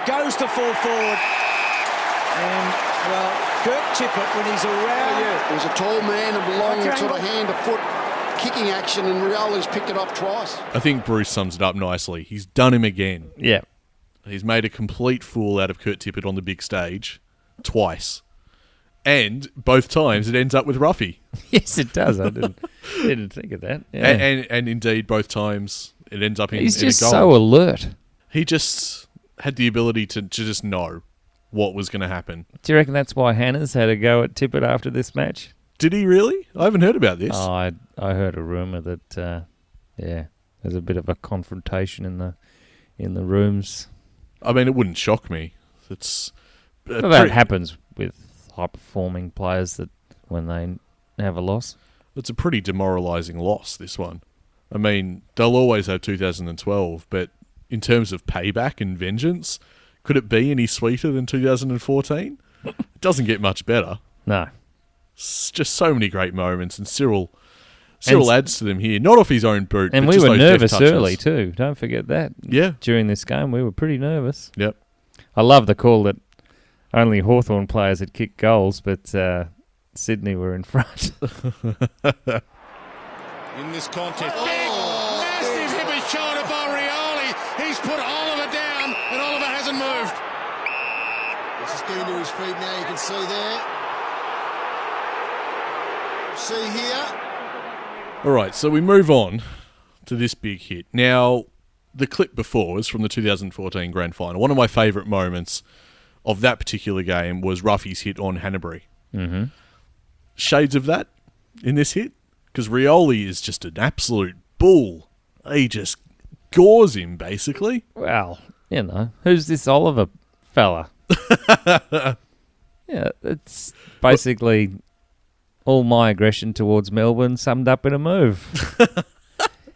Goes to full forward. And, well, Kurt Tippett, when he's around... He was a tall man and long sort of hand to foot kicking action, and Rioli's picked it up twice. I think Bruce sums it up nicely. He's done him again. Yeah. He's made a complete fool out of Kurt Tippett on the big stage twice. And both times it ends up with Ruffy. Yes, it does. I didn't think of that. Yeah. And indeed, both times it ends up in a goal. He's just so alert. He just had the ability to just know what was going to happen. Do you reckon that's why Hannah's had a go at Tippett after this match? Did he really? I haven't heard about this. Oh, I heard a rumour that, there's a bit of a confrontation in the rooms. I mean, it wouldn't shock me. It's that happens with high-performing players that when they have a loss. It's a pretty demoralising loss, this one. I mean, they'll always have 2012, but in terms of payback and vengeance, could it be any sweeter than 2014? It doesn't get much better. No. It's just so many great moments, and Cyril adds to them here, not off his own boot. And but we just were those nervous deft touches. early too. Don't forget that. Yeah. During this game, we were pretty nervous. Yep. I love the call that only Hawthorn players had kicked goals, but Sydney were in front. In this contest. Massive hip and shoulder by Rioli. He's put Oliver down, and Oliver hasn't moved. He's just getting to his feet now, you can see there. See here. All right, so we move on to this big hit. Now, the clip before was from the 2014 Grand Final. One of my favourite moments of that particular game was Ruffy's hit on Hanbury. Mm-hmm. Shades of that in this hit, because Rioli is just an absolute bull. He just gores him, basically. Well, who's this Oliver fella? Yeah, it's basically all my aggression towards Melbourne summed up in a move.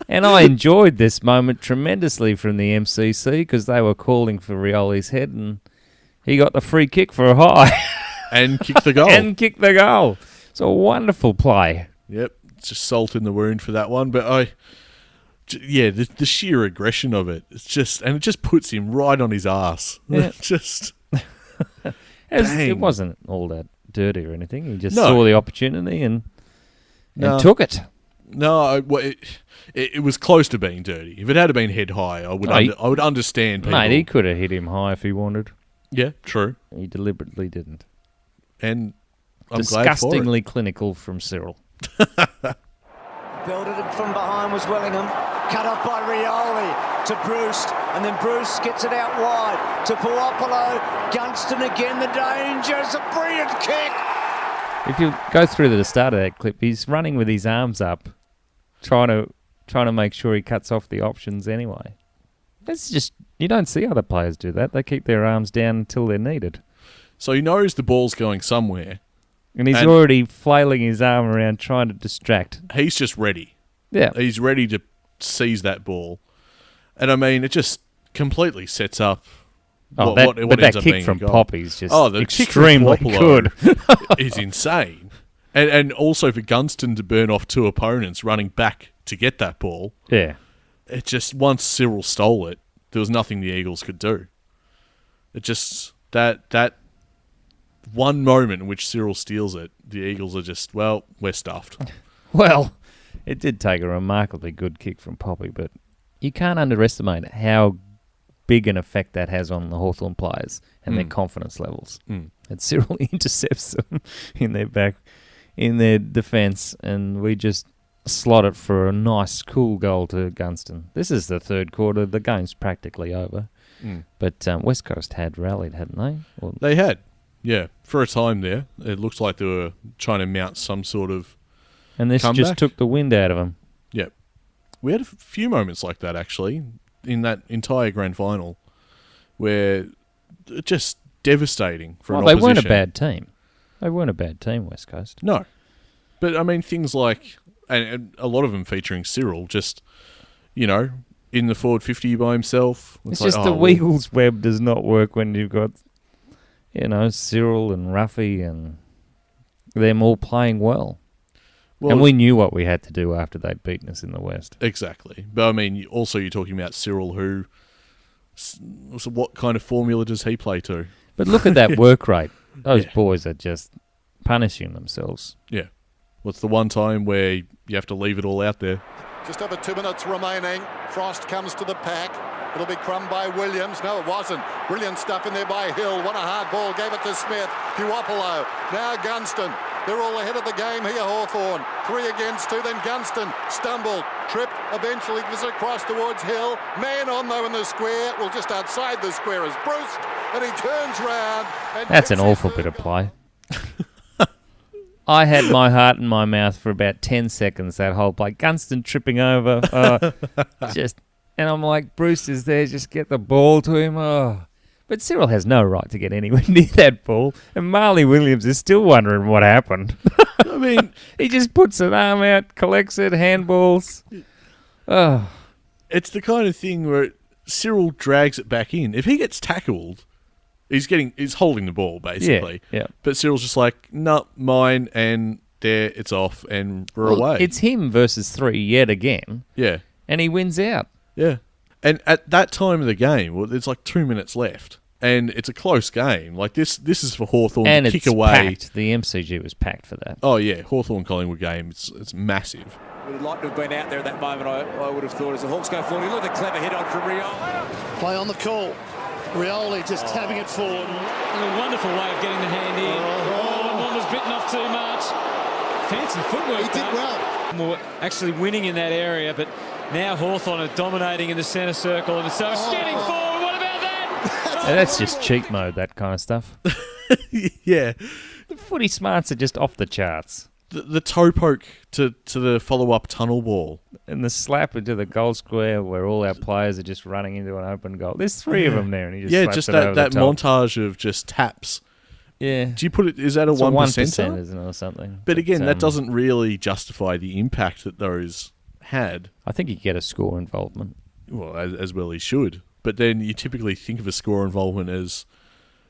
And I enjoyed this moment tremendously from the MCC because they were calling for Rioli's head and he got the free kick for a high. And kicked the goal. It's a wonderful play. Yep, just salt in the wound for that one. But the sheer aggression of it, it just puts him right on his ass. Yeah. It wasn't all that dirty or anything. He just saw the opportunity and took it. No, it was close to being dirty. If it had been head high, I would understand people. Mate, he could have hit him high if he wanted. Yeah, true. He deliberately didn't. And I'm disgustingly glad for it. clinical from Cyril. Belted it from behind was Wellingham. Cut off by Rioli to Bruce. And then Bruce gets it out wide to Puopolo. Gunston again, the danger. It's a brilliant kick. If you go through to the start of that clip, he's running with his arms up, trying to make sure he cuts off the options anyway. That's just, you don't see other players do that. They keep their arms down until they're needed. So he knows the ball's going somewhere. And he's already flailing his arm around trying to distract. He's just ready. Yeah. He's ready to seize that ball. And I mean, it just completely sets up what ends up being a goal. That kick from Poppy's just the extremely good. Is insane. And also for Gunston to burn off two opponents running back to get that ball. Yeah. It just, once Cyril stole it, there was nothing the Eagles could do. It just, that one moment in which Cyril steals it, the Eagles are just, well, we're stuffed. Well, it did take a remarkably good kick from Poppy, but you can't underestimate how big an effect that has on the Hawthorn players and their confidence levels. And Cyril intercepts them in their in their defence, and we just slot it for a nice, cool goal to Gunston. This is the third quarter. The game's practically over. But West Coast had rallied, hadn't they? Well, they had, yeah. For a time there, it looks like they were trying to mount some sort of and this comeback. Just took the wind out of them. Yep. We had a few moments like that, actually, in that entire grand final, where just devastating for an opposition. They weren't a bad team. They weren't a bad team, West Coast. No. But, I mean, things like, and a lot of them featuring Cyril, just, you know, in the forward 50 by himself. It's like, just the Weagles web does not work when you've got, you know, Cyril and Ruffy and them all playing well. And we knew what we had to do after they'd beaten us in the West. Exactly. But, I mean, also you're talking about Cyril, who... So what kind of formula does he play to? But look at that work rate. Those boys are just punishing themselves. Yeah. What's the one time where you have to leave it all out there? Just over 2 minutes remaining. Frost comes to the pack. It'll be crumbed by Williams. No, it wasn't. Brilliant stuff in there by Hill. Won a hard ball. Gave it to Smith. Puopolo. Now Gunston. They're all ahead of the game here, Hawthorn. 3 against 2. Then Gunston stumbled. Tripped. Eventually gives it across towards Hill. Man on, though, in the square. Well, just outside the square is Bruce. And he turns round. That's an awful bit of play. I had my heart in my mouth for about 10 seconds, that whole play. Gunston tripping over. And I'm like, Bruce is there, just get the ball to him. Oh. But Cyril has no right to get anywhere near that ball. And Marley Williams is still wondering what happened. I mean... he just puts an arm out, collects it, handballs. Oh. It's the kind of thing where Cyril drags it back in. If he gets tackled... He's holding the ball, basically. Yeah. But Cyril's just like, no, mine, and there, it's off, and we're away. It's him versus 3 yet again. Yeah. And he wins out. Yeah. And at that time of the game, well, there's like 2 minutes left, and it's a close game. Like, this is for Hawthorn to kick away. And it's packed. The MCG was packed for that. Oh, yeah. Hawthorn-Collingwood game, it's massive. Would like to have been out there at that moment, I would have thought, as the Hawks go forward. Look at the clever hit on from Rioli. Play on the call. Rioli just tapping it forward. A wonderful way of getting the hand in. One was bitten off too much. Fancy footwork. He did well. More actually winning in that area, but now Hawthorn are dominating in the centre circle, and so standing forward. What about that? That's just cheat mode, that kind of stuff. Yeah. The footy smarts are just off the charts. The toe poke to the follow-up tunnel ball. And the slap into the goal square where all our players are just running into an open goal. There's 3 of them there, and he just slaps just it over that the top. montage of just taps. Yeah. Do you put it? Is that a 1%? Isn't it, or something? But again, that doesn't really justify the impact that those had. I think you get a score involvement. Well, as well he should. But then you typically think of a score involvement as,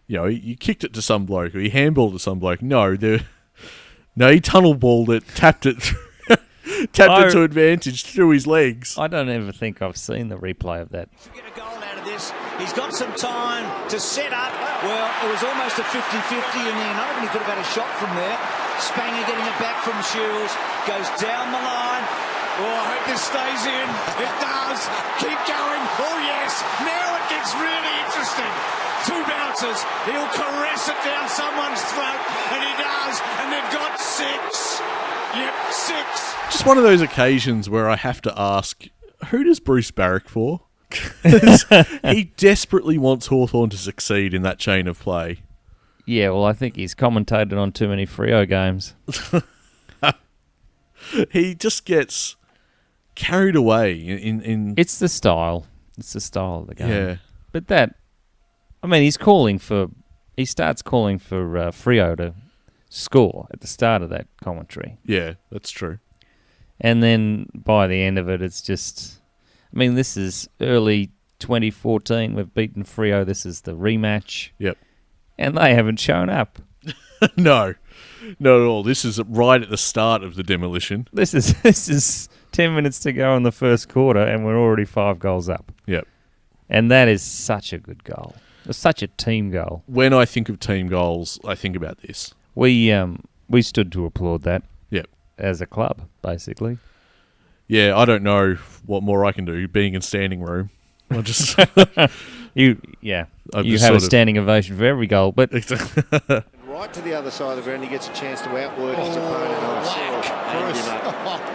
you know, you kicked it to some bloke or you handballed to some bloke. No, he tunnel balled it, tapped it to advantage through his legs. I don't ever think I've seen the replay of that. Get a goal out of this. He's got some time to set up. Well, it was almost a 50-50 in the end. I reckon he could have had a shot from there. Spanger getting it back from Shields. Goes down the line. Oh, I hope this stays in. It does. Keep going. Oh, yes. Now it gets really interesting. 2 bounces. He'll caress it down someone's throat, and he does. And they've got 6. Yep, 6. Just one of those occasions where I have to ask, who does Bruce barrack for? He desperately wants Hawthorn to succeed in that chain of play. Yeah, well, I think he's commentated on too many Freo games. He just gets carried away in... It's the style. It's the style of the game. Yeah. But he starts calling for Freo to score at the start of that commentary. Yeah, that's true. And then by the end of it, it's just... this is early 2014. We've beaten Freo. This is the rematch. Yep. And they haven't shown up. No, not at all. This is right at the start of the demolition. This is 10 minutes to go in the first quarter, and we're already 5 goals up. Yep. And that is such a good goal. It's such a team goal. When I think of team goals, I think about this. We stood to applaud that. Yep. As a club, basically. Yeah, I don't know what more I can do being in standing room. I just you have a standing ovation for every goal, but right to the other side of the ground. He gets a chance to outwork his opponent.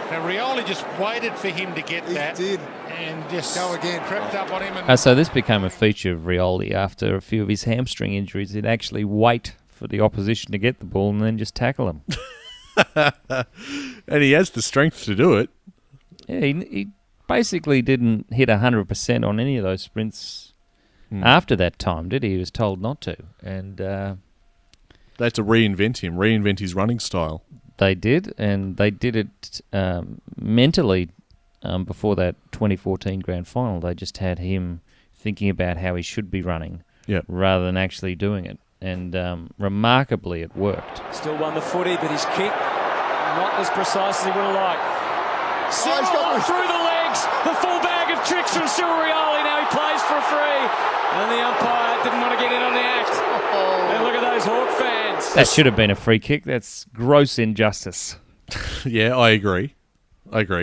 Now, Rioli just waited for him to get that. He did. And just go again, crept up on him. And so this became a feature of Rioli after a few of his hamstring injuries. He'd actually wait for the opposition to get the ball and then just tackle him. And he has the strength to do it. Yeah, he basically didn't hit 100% on any of those sprints after that time, did he? He was told not to. And they had to reinvent his running style. They did, and they did it mentally before that 2014 grand final. They just had him thinking about how he should be running rather than actually doing it. And remarkably, it worked. Still won the footy, but his kick not as precise as he would have liked. Cyril through the legs, the full bag of tricks from Cyril Rioli. Now he plays for a free, and the umpire didn't want to get in on the act. And look at those Hawk fans. That should have been a free kick. That's gross injustice. Yeah, I agree.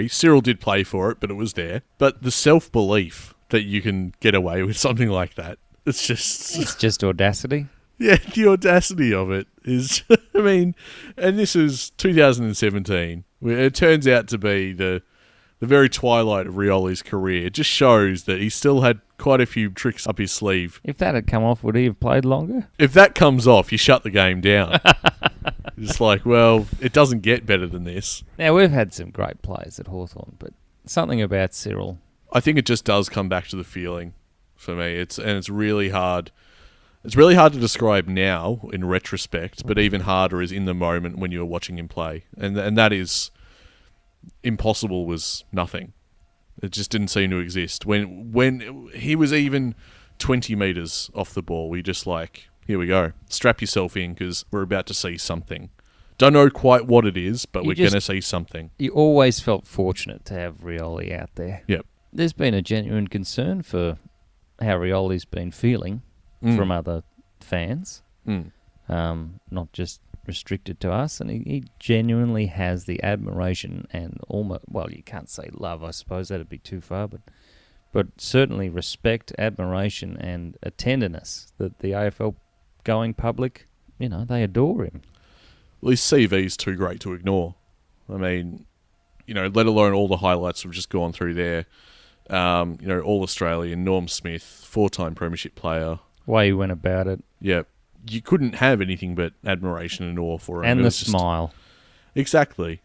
Cyril did play for it, but it was there. But the self-belief that you can get away with something like that, it's just audacity. Yeah, the audacity of it is, I mean, and this is 2017. It turns out to be the very twilight of Rioli's career. It just shows that he still had quite a few tricks up his sleeve. If that had come off, would he have played longer? If that comes off, you shut the game down. It's like, well, it doesn't get better than this. Now, we've had some great players at Hawthorn, but something about Cyril. I think it just does come back to the feeling for me. It's really hard. It's really hard to describe now in retrospect, but even harder is in the moment when you're watching him play. And that is impossible was nothing. It just didn't seem to exist. When he was even 20 metres off the ball, we just like, here we go. Strap yourself in because we're about to see something. Don't know quite what it is, but we're going to see something. You always felt fortunate to have Rioli out there. Yep. There's been a genuine concern for how Rioli's been feeling from other fans, not just restricted to us, and he genuinely has the admiration and almost, well, you can't say love, I suppose that'd be too far, but certainly respect, admiration, and a tenderness that the AFL going public, they adore him. Well, his CV's too great to ignore. I mean, let alone all the highlights we've just gone through there. All-Australian, Norm Smith, 4-time premiership player. Way he went about it. Yeah. You couldn't have anything but admiration and awe for him. And the smile. Exactly.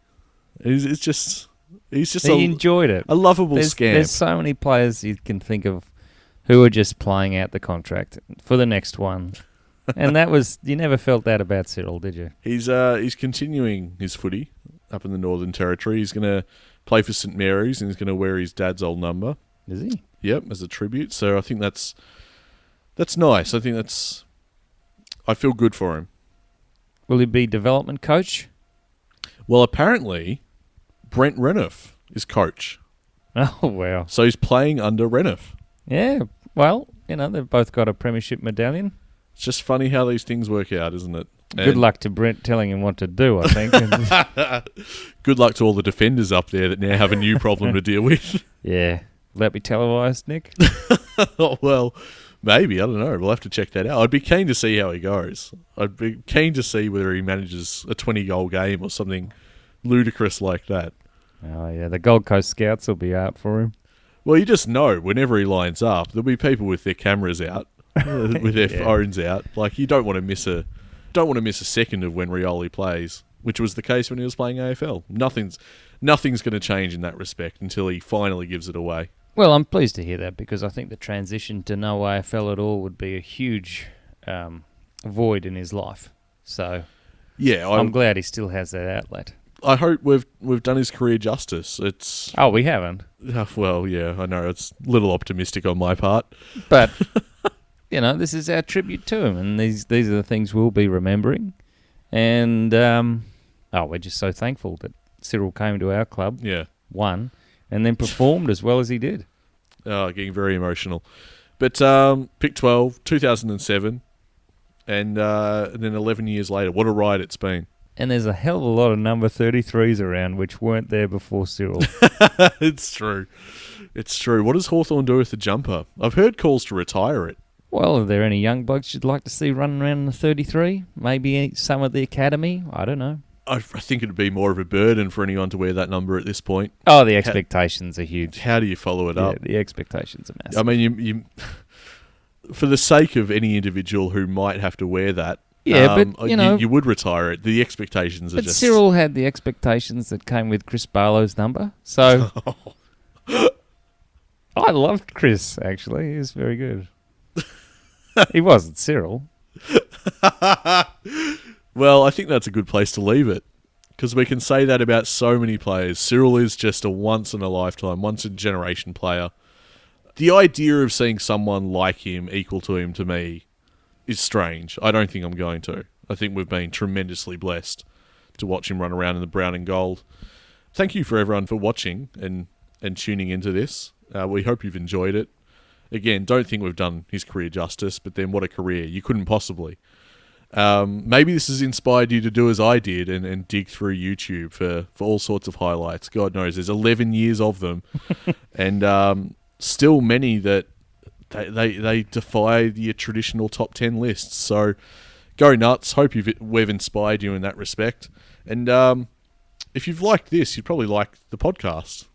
He's just he enjoyed it. A lovable scamp. There's so many players you can think of who are just playing out the contract for the next one. And you never felt that about Cyril, did you? He's continuing his footy up in the Northern Territory. He's going to play for St Mary's and he's going to wear his dad's old number. Is he? Yep, as a tribute. So I think that's nice. I feel good for him. Will he be development coach? Well, apparently, Brent Renouf is coach. Oh, wow. So he's playing under Renouf. Yeah, well, they've both got a premiership medallion. It's just funny how these things work out, isn't it? Good luck to Brent telling him what to do, I think. Good luck to all the defenders up there that now have a new problem to deal with. Yeah. Will that be televised, Nick? Well, maybe. I don't know. We'll have to check that out. I'd be keen to see how he goes. I'd be keen to see whether he manages a 20-goal game or something ludicrous like that. Oh, yeah. The Gold Coast Scouts will be out for him. Well, you just know whenever he lines up, there'll be people with their cameras out, with their phones out. Like, you don't want to miss a second of when Rioli plays, which was the case when he was playing AFL. Nothing's going to change in that respect until he finally gives it away. Well, I'm pleased to hear that because I think the transition to no AFL at all would be a huge void in his life. So, yeah, I'm glad he still has that outlet. I hope we've done his career justice. We haven't. Well, yeah, I know it's a little optimistic on my part, but this is our tribute to him, and these are the things we'll be remembering. And we're just so thankful that Cyril came to our club. Yeah, won. And then performed as well as he did. Oh, getting very emotional. But pick 12, 2007, and then 11 years later. What a ride it's been. And there's a hell of a lot of number 33s around which weren't there before Cyril. It's true. It's true. What does Hawthorn do with the jumper? I've heard calls to retire it. Well, are there any young blokes you'd like to see running around in the 33? Maybe some of the academy? I don't know. I think it'd be more of a burden for anyone to wear that number at this point. Oh, the expectations are huge. How do you follow it up? The expectations are massive. I mean, you for the sake of any individual who might have to wear that, but you would retire it. The expectations are but just... Cyril had the expectations that came with Chris Barlow's number, so... I loved Chris, actually. He was very good. He wasn't Cyril. Well, I think that's a good place to leave it, because we can say that about so many players. Cyril is just a once-in-a-lifetime, once-in-a-generation player. The idea of seeing someone like him, equal to him, to me, is strange. I don't think I'm going to. I think we've been tremendously blessed to watch him run around in the brown and gold. Thank you for everyone for watching and tuning into this. We hope you've enjoyed it. Again, don't think we've done his career justice, but then what a career. You couldn't possibly. Maybe this has inspired you to do as I did and dig through YouTube for all sorts of highlights. God knows, there's 11 years of them. And still many that they defy your traditional top 10 lists. So go nuts. Hope we've inspired you in that respect. And if you've liked this, you'd probably like the podcast.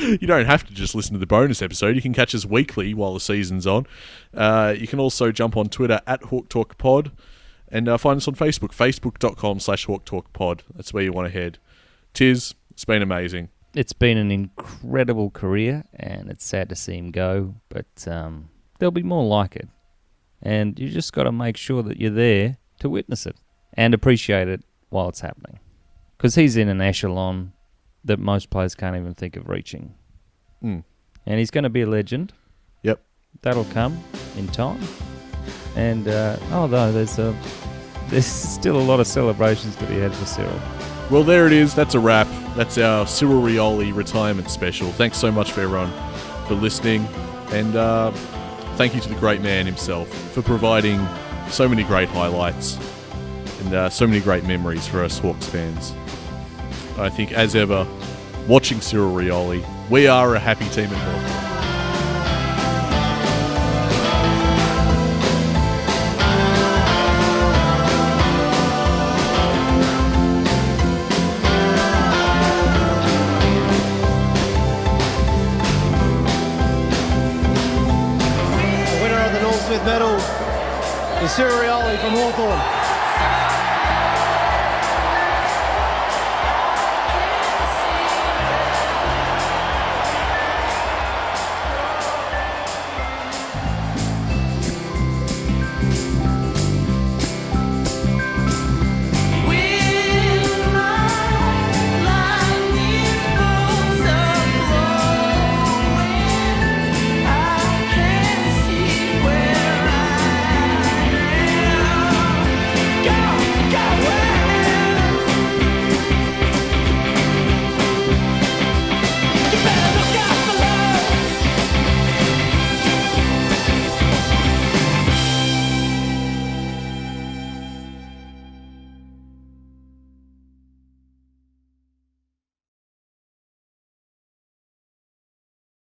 You don't have to just listen to the bonus episode. You can catch us weekly while the season's on. You can also jump on Twitter @HawkTalkPod and find us on Facebook, facebook.com/HawkTalkPod. That's where you want to head. Tizz, it's been amazing. It's been an incredible career, and it's sad to see him go, but there'll be more like it. And you just got to make sure that you're there to witness it and appreciate it while it's happening. Because he's in an echelon that most players can't even think of reaching. And he's going to be a legend. Yep. That'll come in time. And, there's still a lot of celebrations to be had for Cyril. Well, there it is. That's a wrap. That's our Cyril Rioli retirement special. Thanks so much for everyone for listening. And thank you to the great man himself for providing so many great highlights and so many great memories for us Hawks fans. I think, as ever, watching Cyril Rioli, we are a happy team at Hawthorn. The winner of the Norm Smith medal is Cyril Rioli from Hawthorn.